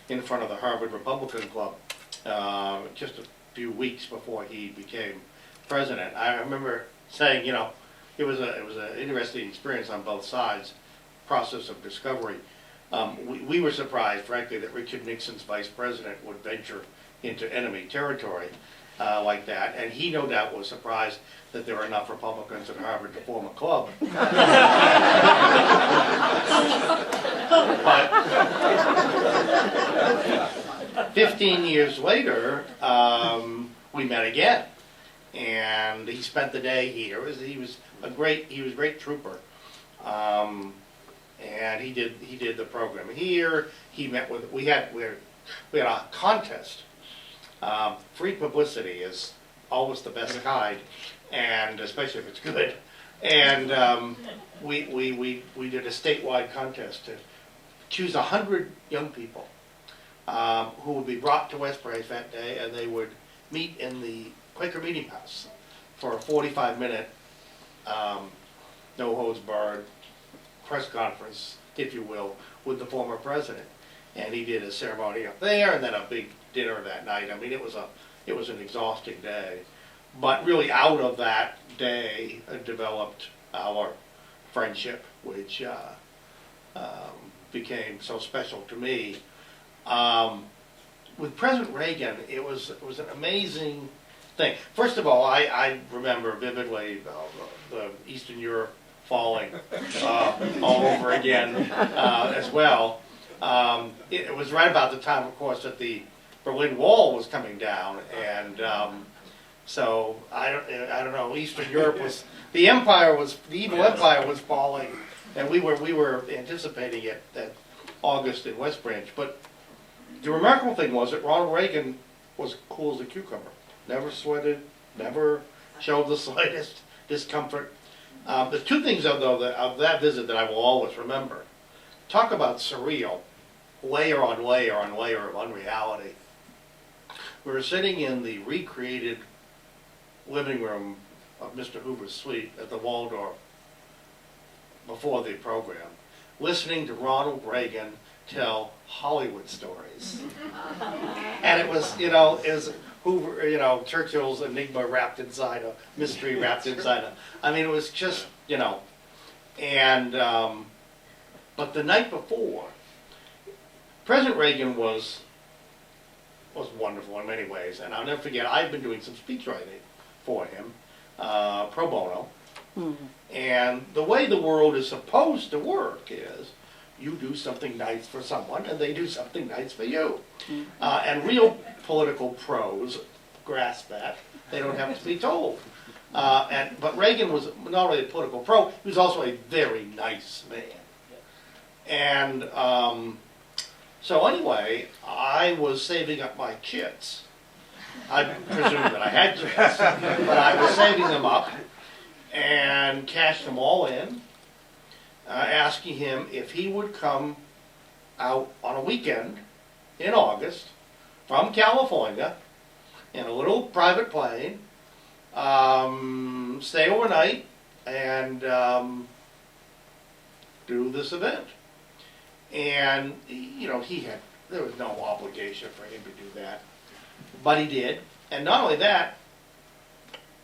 B: in front of the Harvard Republican Club just a few weeks before he became president. I remember saying, you know, it was an interesting experience on both sides, process of discovery. We were surprised, frankly, that Richard Nixon's vice president would venture into enemy territory like that. And he no doubt was surprised that there were enough Republicans at Harvard to form a club. But 15 years later, we met again, and he spent the day here. He was a great trooper, and he did the program here. He met with we had a contest. Free publicity is always the best kind, and especially if it's good. And we did a statewide contest to choose 100 young people who would be brought to West Branch that day, and they would meet in the Quaker Meeting House for a 45-minute no-holds-barred press conference, if you will, with the former president. And he did a ceremony up there, and then a big dinner that night. I mean, it was an exhausting day. But really, out of that day, developed our friendship, which became so special to me. With President Reagan, it was an amazing thing. First of all, I remember vividly the Eastern Europe falling all over again as well. It was right about the time, of course, that the Berlin Wall was coming down, and so I don't know. Eastern Europe was the evil empire was falling, and we were anticipating it that August in West Branch. But the remarkable thing was that Ronald Reagan was cool as a cucumber. Never sweated, never showed the slightest discomfort. The two things, though, of that visit that I will always remember. Talk about surreal, layer on layer on layer of unreality. We were sitting in the recreated living room of Mr. Hoover's suite at the Waldorf before the program, listening to Ronald Reagan tell Hollywood stories. And it was Hoover, Churchill's enigma wrapped inside a mystery wrapped inside a, I mean, it was just, and, but the night before, President Reagan was wonderful in many ways, and I'll never forget, I've been doing some speech writing for him, pro bono, and the way the world is supposed to work is, you do something nice for someone, and they do something nice for you. And real political pros grasp that. They don't have to be told. But Reagan was not only a political pro, he was also a very nice man. And so anyway, I was saving up my chits. I presume that I had chits, but I was saving them up and cashed them all in. Asking him if he would come out on a weekend in August from California in a little private plane, stay overnight, and do this event. And, there was no obligation for him to do that. But he did. And not only that,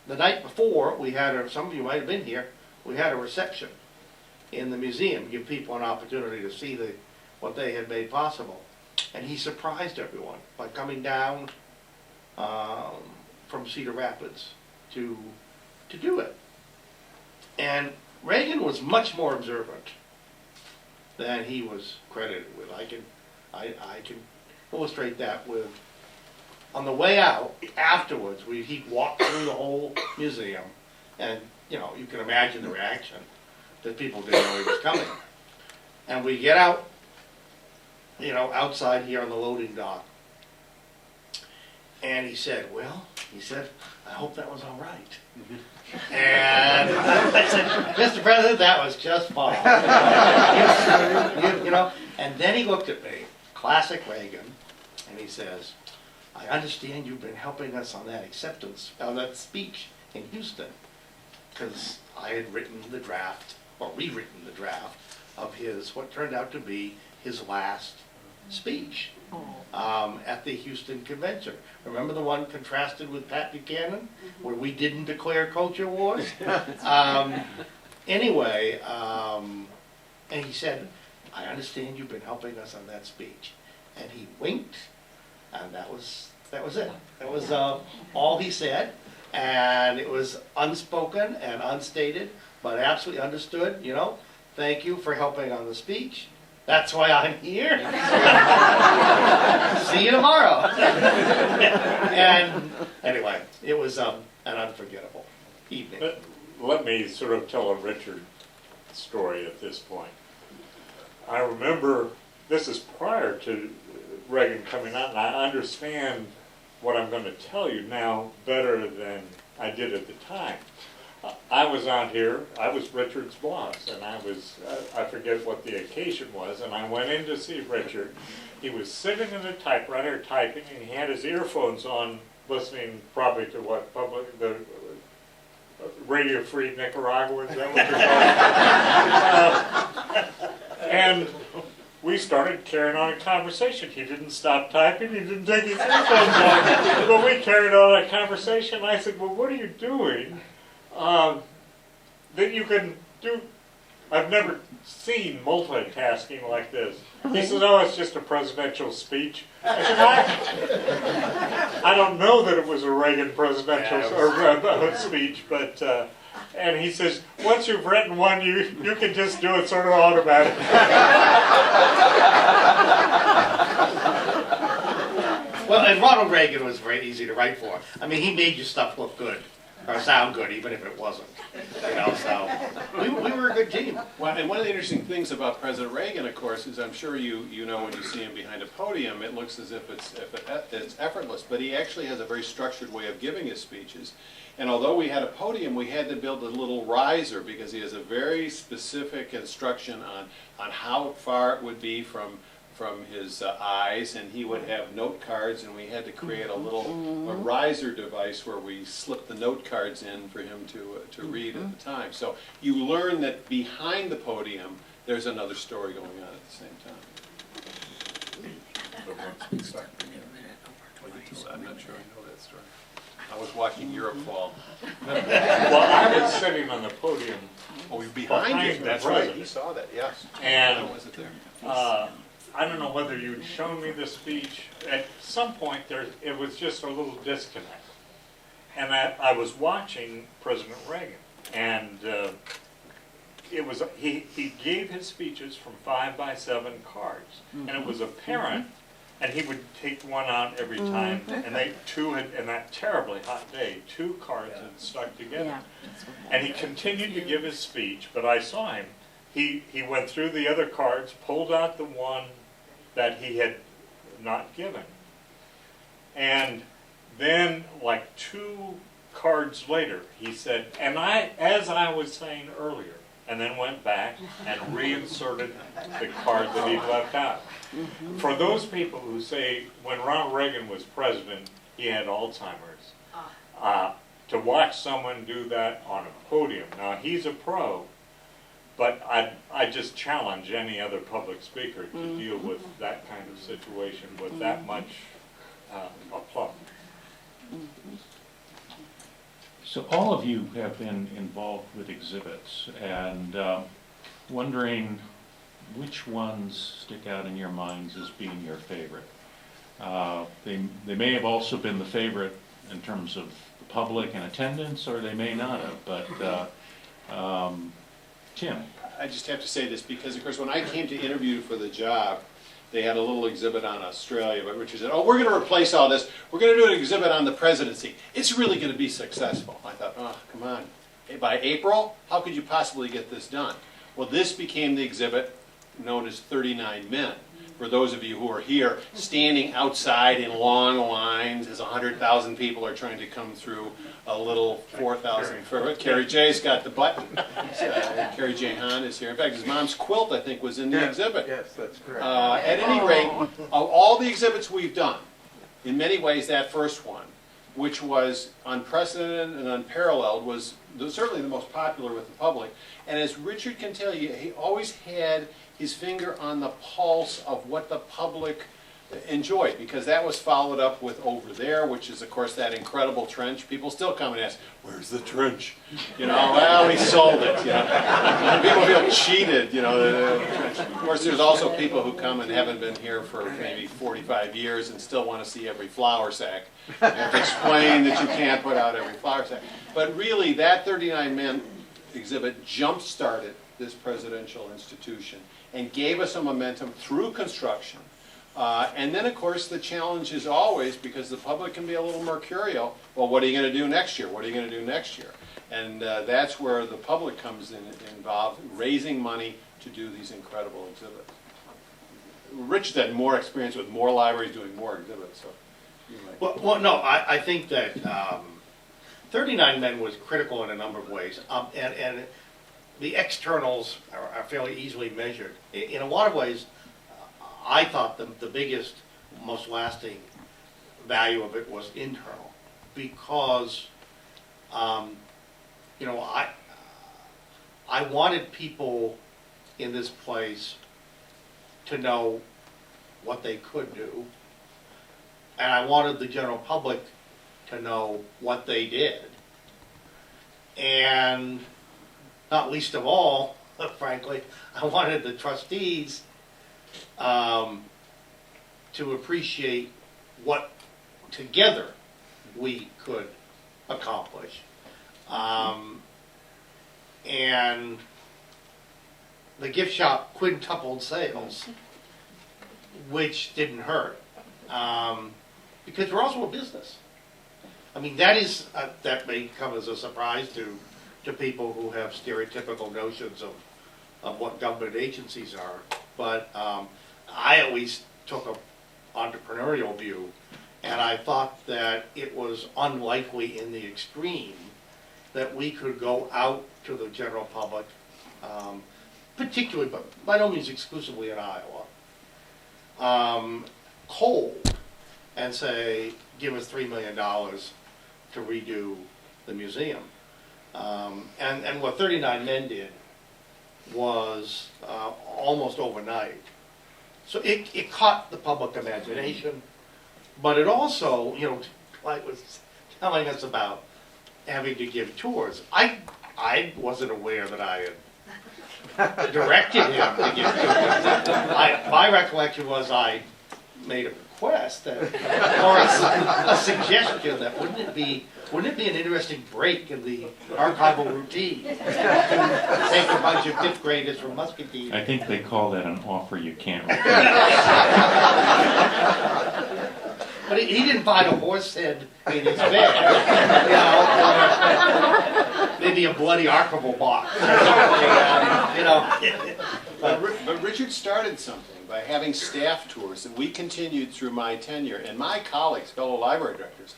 B: the night before, we had, some of you might have been here, we had a reception in the museum, give people an opportunity to see what they had made possible. And he surprised everyone by coming down from Cedar Rapids to do it. And Reagan was much more observant than he was credited with. I can illustrate that with, on the way out, afterwards, he'd walk through the whole museum, and you can imagine the reaction. That people didn't know he was coming. And we get out, outside here on the loading dock. And he said, I hope that was all right. And I said, Mr. President, that was just fine. And then he looked at me, classic Reagan, and he says, I understand you've been helping us on that that speech in Houston, because I had written the draft, or rewritten the draft of what turned out to be his last speech at the Houston Convention. Remember the one contrasted with Pat Buchanan, where we didn't declare culture wars? Anyway, and he said, I understand you've been helping us on that speech. And he winked, and that was That was it. That was all he said, and it was unspoken and unstated, but absolutely understood, you know. Thank you for helping on the speech. That's why I'm here. See you tomorrow. And anyway, it was an unforgettable evening.
C: But let me sort of tell a Richard story at this point. I remember, this is prior to Reagan coming out, and I understand what I'm going to tell you now better than I did at the time. I was out here, I was Richard's boss, and I forget what the occasion was, and I went in to see Richard. He was sitting in a typewriter typing, and he had his earphones on, listening probably to what, the Radio Free Nicaragua, is that what you're calling it? And we started carrying on a conversation. He didn't stop typing, he didn't take his earphones off, but we carried on a conversation. I said, well, what are you doing that you can do? I've never seen multitasking like this. He says, oh, it's just a presidential speech. I said, I don't know that it was a Reagan presidential speech, but, and he says, once you've written one, you can just do it sort of automatically.
B: Well, and Ronald Reagan was very easy to write for. I mean, he made your stuff look good, or sound good, even if it wasn't. You know, so we were a good team.
D: Well, and one of the interesting things about President Reagan, of course, is I'm sure you know when you see him behind a podium, it looks as if it's effortless, but he actually has a very structured way of giving his speeches. And although we had a podium, we had to build a little riser because he has a very specific instruction on how far it would be from his eyes, and he would have note cards, and we had to create a riser device where we slipped the note cards in for him to read at the time. So you learn that behind the podium there's another story going on at the same time. I'm not sure I know that story. I was watching Europe fall.
C: Well, I was sitting on the podium.
D: Oh, behind you. That's right. He saw that. Yes.
C: And
D: I wasn't there.
C: I don't know whether you'd shown me the speech. At some point, it was just a little disconnect. And I was watching President Reagan, and he gave his speeches from 5x7 cards, and it was apparent. And he would take one out every time, and in that terribly hot day, 2 cards had stuck together.
E: Yeah.
C: And he continued to give his speech, but I saw him. He went through the other cards, pulled out the one that he had not given. And then, like 2 cards later, he said, as I was saying earlier, and then went back and reinserted the card that he'd left out. For those people who say when Ronald Reagan was president, he had Alzheimer's, to watch someone do that on a podium. Now, he's a pro, but I just challenge any other public speaker to deal with that kind of situation with that much aplomb.
A: So all of you have been involved with exhibits, and wondering which ones stick out in your minds as being your favorite. They may have also been the favorite in terms of the public and attendance, or they may not have, but Tim.
D: I just have to say this because, of course, when I came to interview for the job, they had a little exhibit on Australia, but Richard said, oh, we're going to replace all this. We're going to do an exhibit on the presidency. It's really going to be successful. I thought, oh, come on. By April, how could you possibly get this done? Well, this became the exhibit known as 39 Men. For those of you who are here, standing outside in long lines as 100,000 people are trying to come through a little 4,000 foot. Carrie J's got the button. Carrie J. Hahn is here. In fact, his mom's quilt, I think, was in the exhibit.
F: Yes, that's correct.
D: At any rate, of all the exhibits we've done, in many ways that first one, which was unprecedented and unparalleled, was certainly the most popular with the public. And as Richard can tell you, he always had his finger on the pulse of what the public enjoyed, because that was followed up with Over There, which is, of course, that incredible trench. People still come and ask, where's the trench? You know, well, we sold it, you know. People feel cheated, you know, the trench. Of course, there's also people who come and haven't been here for maybe 45 years and still want to see every flour sack. You have to explain that you can't put out every flour sack. But really, that 39 Men exhibit jump-started this presidential institution and gave us a momentum through construction. And then, of course, the challenge is always, because the public can be a little mercurial, well, what are you going to do next year? What are you going to do next year? And that's where the public comes involved, raising money to do these incredible exhibits. Rich had more experience with more libraries doing more exhibits. So you might.
B: Well, no, I think that 39 Men was critical in a number of ways. And the externals are fairly easily measured. In a lot of ways, I thought the biggest, most lasting value of it was internal, because, you know, I wanted people in this place to know what they could do, and I wanted the general public to know what they did, and not least of all, frankly, I wanted the trustees to appreciate what together we could accomplish. And the gift shop quintupled sales, which didn't hurt, because we're also a business. I mean, that may come as a surprise to people who have stereotypical notions of what government agencies are, but I always took an entrepreneurial view, and I thought that it was unlikely in the extreme that we could go out to the general public, particularly, but by no means exclusively in Iowa, cold, and say, give us $3 million to redo the museum. And what 39 Men did was almost overnight. So it caught the public imagination, but it also, you know, like was telling us about having to give tours. I wasn't aware that I had directed him to give tours. My recollection was I made a request that, or a suggestion that wouldn't it be an interesting break in the archival routine to take a bunch of fifth graders from Muscatine?
A: I think they call that an offer you can't refuse.
B: But he didn't find a horse head in his bed, or maybe a bloody archival box.
D: But Richard started something by having staff tours that we continued through my tenure, and my colleagues, fellow library directors,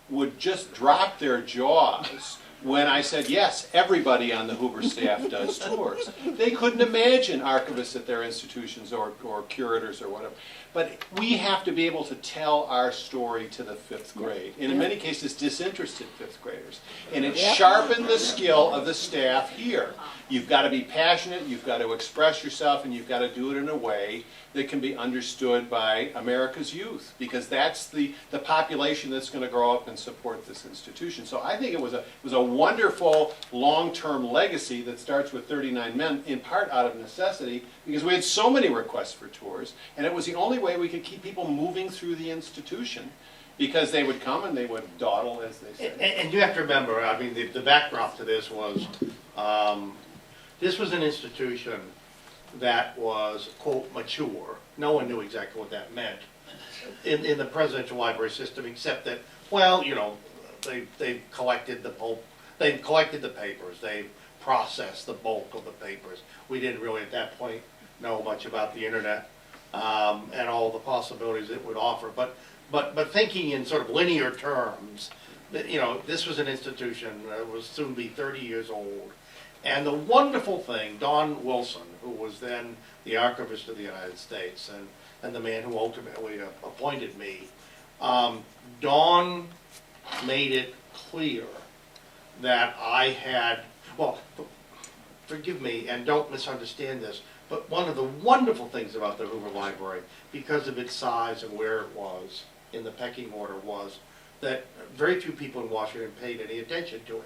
D: would just drop their jaws when I said, yes, everybody on the Hoover staff does tours. They couldn't imagine archivists at their institutions or curators or whatever. But we have to be able to tell our story to the fifth grade, and in many cases disinterested fifth graders. And it sharpened the skill of the staff here. You've got to be passionate, you've got to express yourself, and you've got to do it in a way that can be understood by America's youth, because that's the population that's going to grow up and support this institution. So I think it was a wonderful long-term legacy that starts with 39 Men, in part out of necessity, because we had so many requests for tours, and it was the only way we could keep people moving through the institution, because they would come and they would dawdle, as they say.
B: And you have to remember, I mean, the backdrop to this was, this was an institution that was, quote, mature. No one knew exactly what that meant in the presidential library system, except that, well, you know, they've collected the bulk, they've collected the papers, they've processed the bulk of the papers. We didn't really at that point know much about the internet and all the possibilities it would offer. But thinking in sort of linear terms, you know, this was an institution that was soon to be 30 years old. And the wonderful thing, Don Wilson, who was then the Archivist of the United States and the man who ultimately appointed me, Don made it clear that I had, well, forgive me, and don't misunderstand this, but one of the wonderful things about the Hoover Library, because of its size and where it was in the pecking order, was that very few people in Washington paid any attention to it.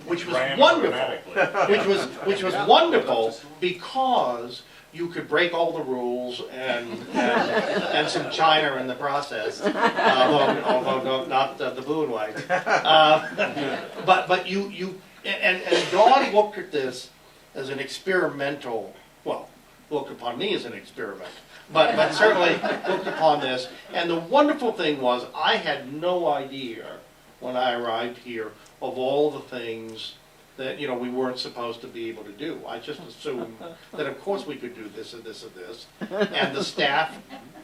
B: Which was
C: Ran
B: wonderful.
C: automatically.
B: Which was wonderful because you could break all the rules and some China in the process, although not the blue and white. But you and Dawn looked at this as an experimental, well, looked upon me as an experiment, but certainly looked upon this. And the wonderful thing was I had no idea when I arrived here of all the things that, you know, we weren't supposed to be able to do. I just assumed that of course we could do this and this and this. And the staff,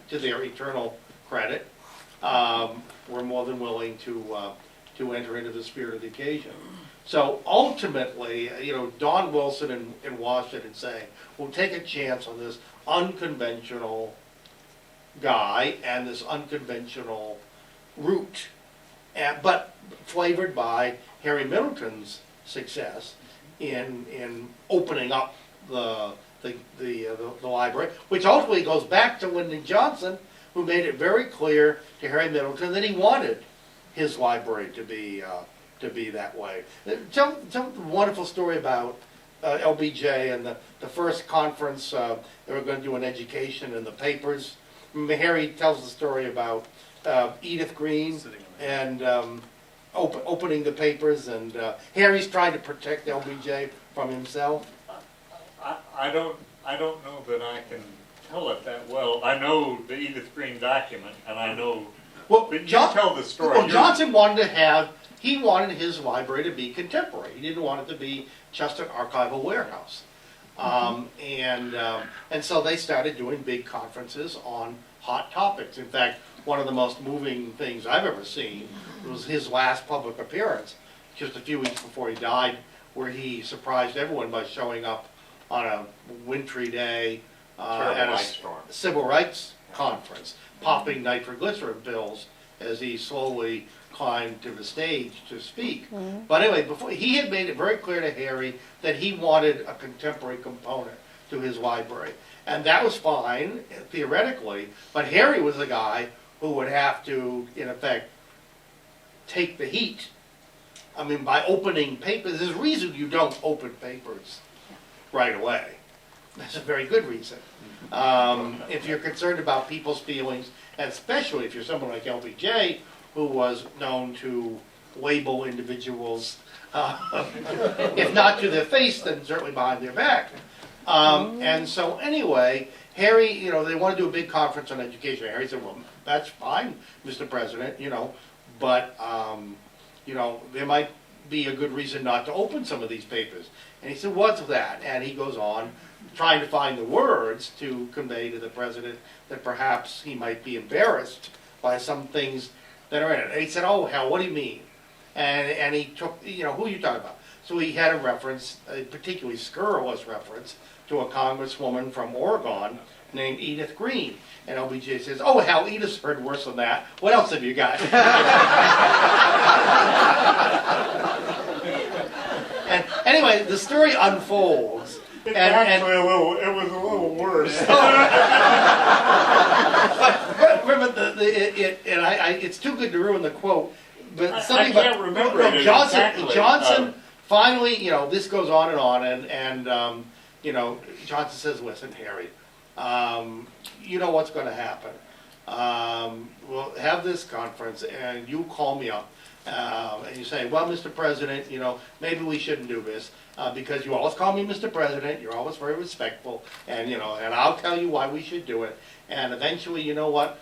B: to their eternal credit, were more than willing to enter into the spirit of the occasion. So ultimately, you know, Don Wilson in Washington saying, we'll take a chance on this unconventional guy and this unconventional route, but flavored by Harry Middleton's success in opening up the library, which ultimately goes back to Lyndon Johnson, who made it very clear to Harry Middleton that he wanted his library to be that way. Tell a wonderful story about LBJ and the first conference. They were going to do an education in the papers. Harry tells the story about Edith Green and opening the papers, and Harry's trying to protect LBJ from himself.
C: I don't know that I can tell it that well. I know the Edith Green document, and I know.
B: Well,
C: but you tell the story.
B: Well, Johnson wanted to have. He wanted his library to be contemporary. He didn't want it to be just an archival warehouse. And so they started doing big conferences on hot topics. In fact, one of the most moving things I've ever seen was his last public appearance, just a few weeks before he died, where he surprised everyone by showing up on a wintry day at a civil rights conference, popping nitroglycerin pills as he slowly climbed to the stage to speak. But anyway, before he had made it very clear to Harry that he wanted a contemporary component to his library. And that was fine, theoretically, but Harry was the guy who would have to, in effect, take the heat. I mean, by opening papers, there's a reason you don't open papers right away. That's a very good reason. If you're concerned about people's feelings, and especially if you're someone like LBJ, who was known to label individuals, if not to their face, then certainly behind their back. And so anyway, Harry, you know, they want to do a big conference on education. Harry said, well, that's fine, Mr. President, you know, but, you know, there might be a good reason not to open some of these papers. And he said, what's that? And he goes on trying to find the words to convey to the president that perhaps he might be embarrassed by some things that are in it. And he said, oh, hell, what do you mean? And he took, you know, who are you talking about? So he had a reference, a particularly scurrilous reference, to a congresswoman from Oregon named Edith Green. And LBJ says, oh, hell, Edith's heard worse than that. What else have you got? And anyway, the story unfolds.
C: It was a little worse.
B: But remember, it's too good to ruin the quote. But something
C: I can't remember it exactly.
B: Johnson finally, you know, this goes on, and you know, Johnson says, listen, Harry, you know what's going to happen. We'll have this conference, and you call me up, and you say, well, Mr. President, you know, maybe we shouldn't do this, because you always call me Mr. President, you're always very respectful, and, you know, and I'll tell you why we should do it. And eventually, you know what?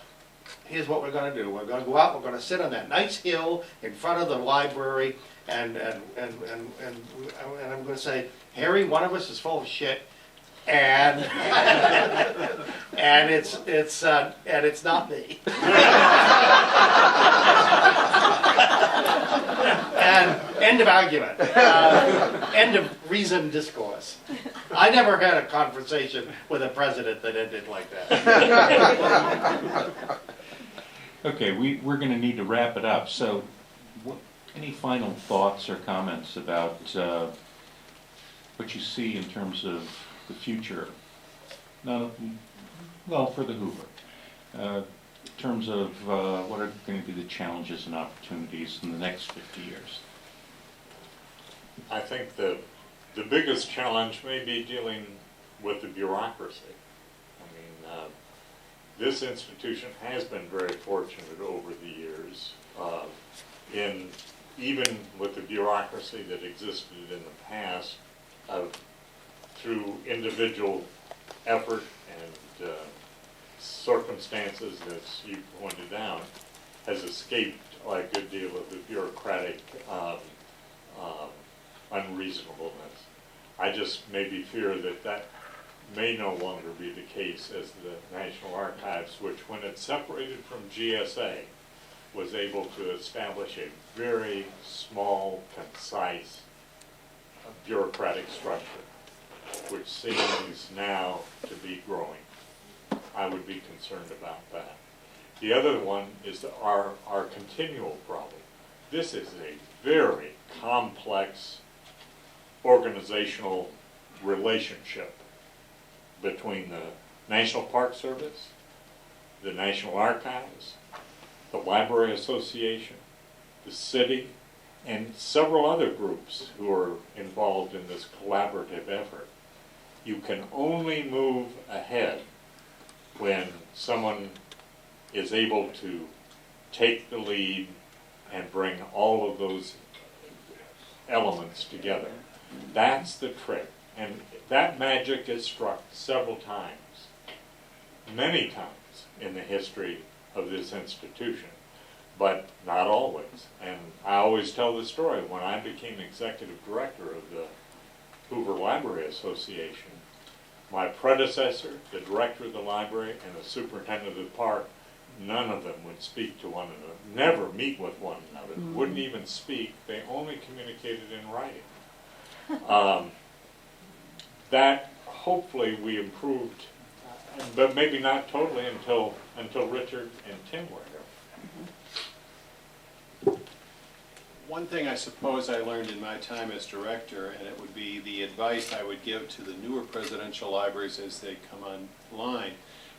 B: Here's what we're going to do. We're going to go out, we're going to sit on that nice hill in front of the library, and I'm going to say, Harry, one of us is full of shit, and and it's not me. And end of argument. End of reasoned discourse. I never had a conversation with a president that ended like that.
A: Okay, we're going to need to wrap it up. So, any final thoughts or comments about what you see in terms of the future, not, well, for the Hoover, in terms of what are going to be the challenges and opportunities in the next 50 years?
C: I think the biggest challenge may be dealing with the bureaucracy. I mean, this institution has been very fortunate over the years in, even with the bureaucracy that existed in the past, through individual effort and circumstances, as you pointed out, has escaped a good deal of the bureaucratic unreasonableness. I just maybe fear that that may no longer be the case, as the National Archives, which when it separated from GSA, was able to establish a very small, concise bureaucratic structure, which seems now to be growing. I would be concerned about that. The other one is our continual problem. This is a very complex organizational relationship between the National Park Service, the National Archives, the Library Association, the city, and several other groups who are involved in this collaborative effort. You can only move ahead when someone is able to take the lead and bring all of those elements together. That's the trick. And that magic is struck several times, many times in the history of this institution, but not always. And I always tell the story, when I became executive director of the Hoover Library Association, my predecessor, the director of the library, and the superintendent of the park, none of them would speak to one another, never meet with one another, wouldn't even speak. They only communicated in writing. That hopefully we improved, but maybe not totally until Richard and Tim were here.
D: One thing I suppose I learned in my time as director, and it would be the advice I would give to the newer presidential libraries as they come online.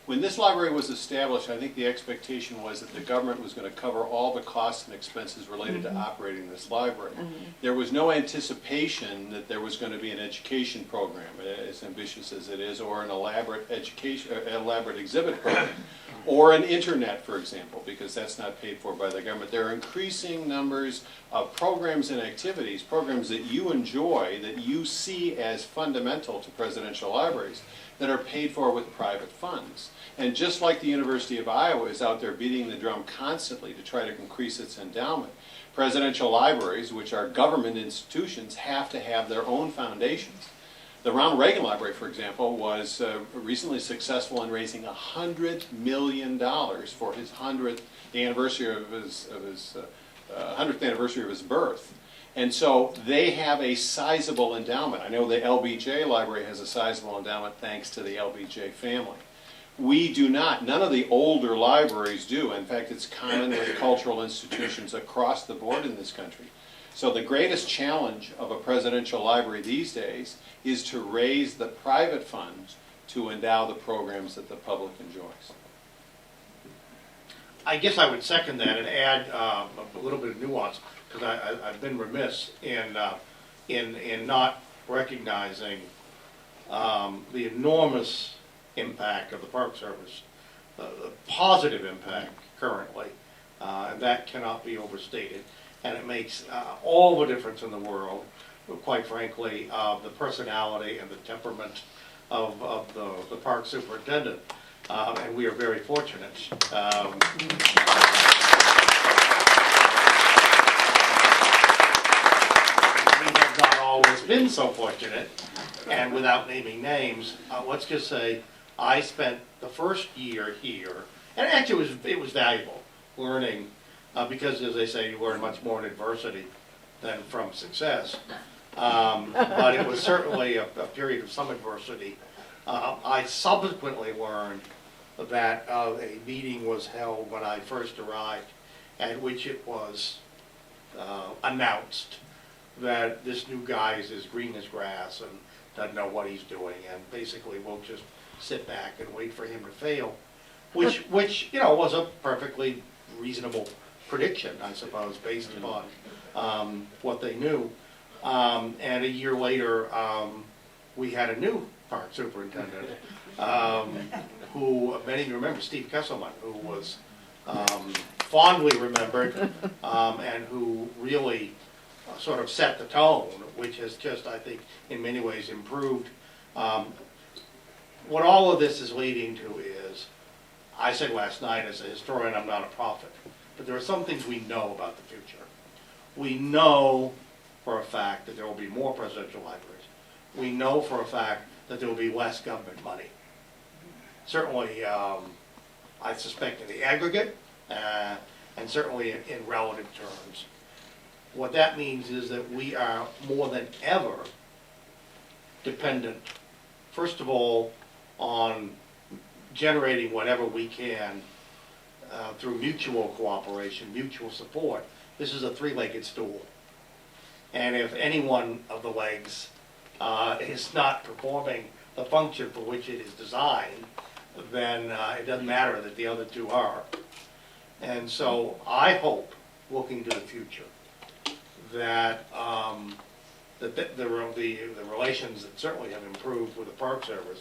D: When this library was established, I think the expectation was that the government was going to cover all the costs and expenses related to operating this library. There was no anticipation that there was going to be an education program, as ambitious as it is, or an elaborate exhibit program, or an internet, for example, because that's not paid for by the government. There are increasing numbers of programs and activities, programs that you enjoy, that you see as fundamental to presidential libraries, that are paid for with private funds. And just like the University of Iowa is out there beating the drum constantly to try to increase its endowment, presidential libraries, which are government institutions, have to have their own foundations. The Ronald Reagan Library, for example, was recently successful in raising $100 million for his 100th anniversary of his 100th anniversary of his birth. And so they have a sizable endowment. I know the LBJ Library has a sizable endowment thanks to the LBJ family. We do not. None of the older libraries do. In fact, it's common with cultural institutions across the board in this country. So the greatest challenge of a presidential library these days is to raise the private funds to endow the programs that the public enjoys.
B: I guess I would second that and add a little bit of nuance, because I've been remiss in not recognizing the enormous impact of the Park Service, the positive impact currently, and that cannot be overstated. And it makes all the difference in the world, quite frankly, the personality and the temperament of the park superintendent. And we are very fortunate. We have not always been so fortunate, and without naming names, let's just say I spent the first year here, and actually it was valuable learning, because as they say, you learn much more in adversity than from success. But it was certainly a period of some adversity. I subsequently learned that a meeting was held when I first arrived, at which it was announced that this new guy is as green as grass, doesn't know what he's doing, and basically will just sit back and wait for him to fail, which was a perfectly reasonable prediction, I suppose, based upon what they knew. And a year later, we had a new park superintendent, who many of you remember, Steve Kesselman, who was fondly remembered, and who really sort of set the tone, which has just, I think, in many ways improved. What all of this is leading to is, I said last night, as a historian, I'm not a prophet, but there are some things we know about the future. We know for a fact that there will be more presidential libraries. We know for a fact that there will be less government money. Certainly, I suspect in the aggregate, and certainly in relative terms. What that means is that we are more than ever dependent, first of all, on generating whatever we can through mutual cooperation, mutual support. This is a three-legged stool. And if any one of the legs is not performing the function for which it is designed, then it doesn't matter that the other two are. And so I hope, looking to the future, that the relations that certainly have improved with the Park Service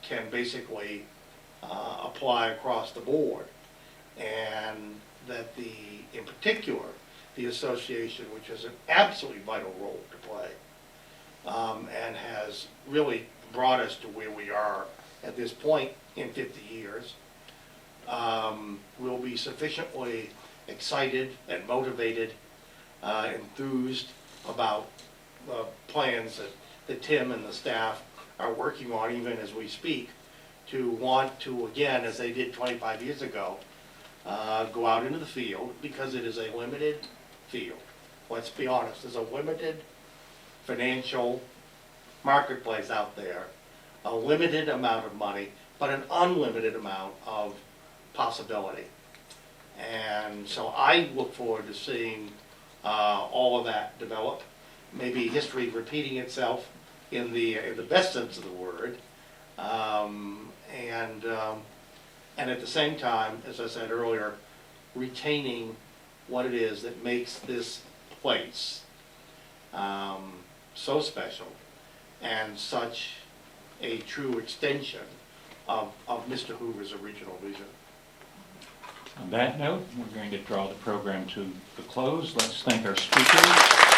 B: can basically apply across the board, and that in particular, the association, which has an absolutely vital role to play, and has really brought us to where we are at this point in 50 years, will be sufficiently excited and motivated, enthused about the plans that Tim and the staff are working on, even as we speak, to want to, again, as they did 25 years ago, go out into the field, because it is a limited field. Let's be honest, there's a limited financial marketplace out there, a limited amount of money, but an unlimited amount of possibility. And so I look forward to seeing all of that develop, maybe history repeating itself in the best sense of the word, and at the same time, as I said earlier, retaining what it is that makes this place so special and such a true extension of Mr. Hoover's original vision.
A: On that note, we're going to draw the program to the close. Let's thank our speakers.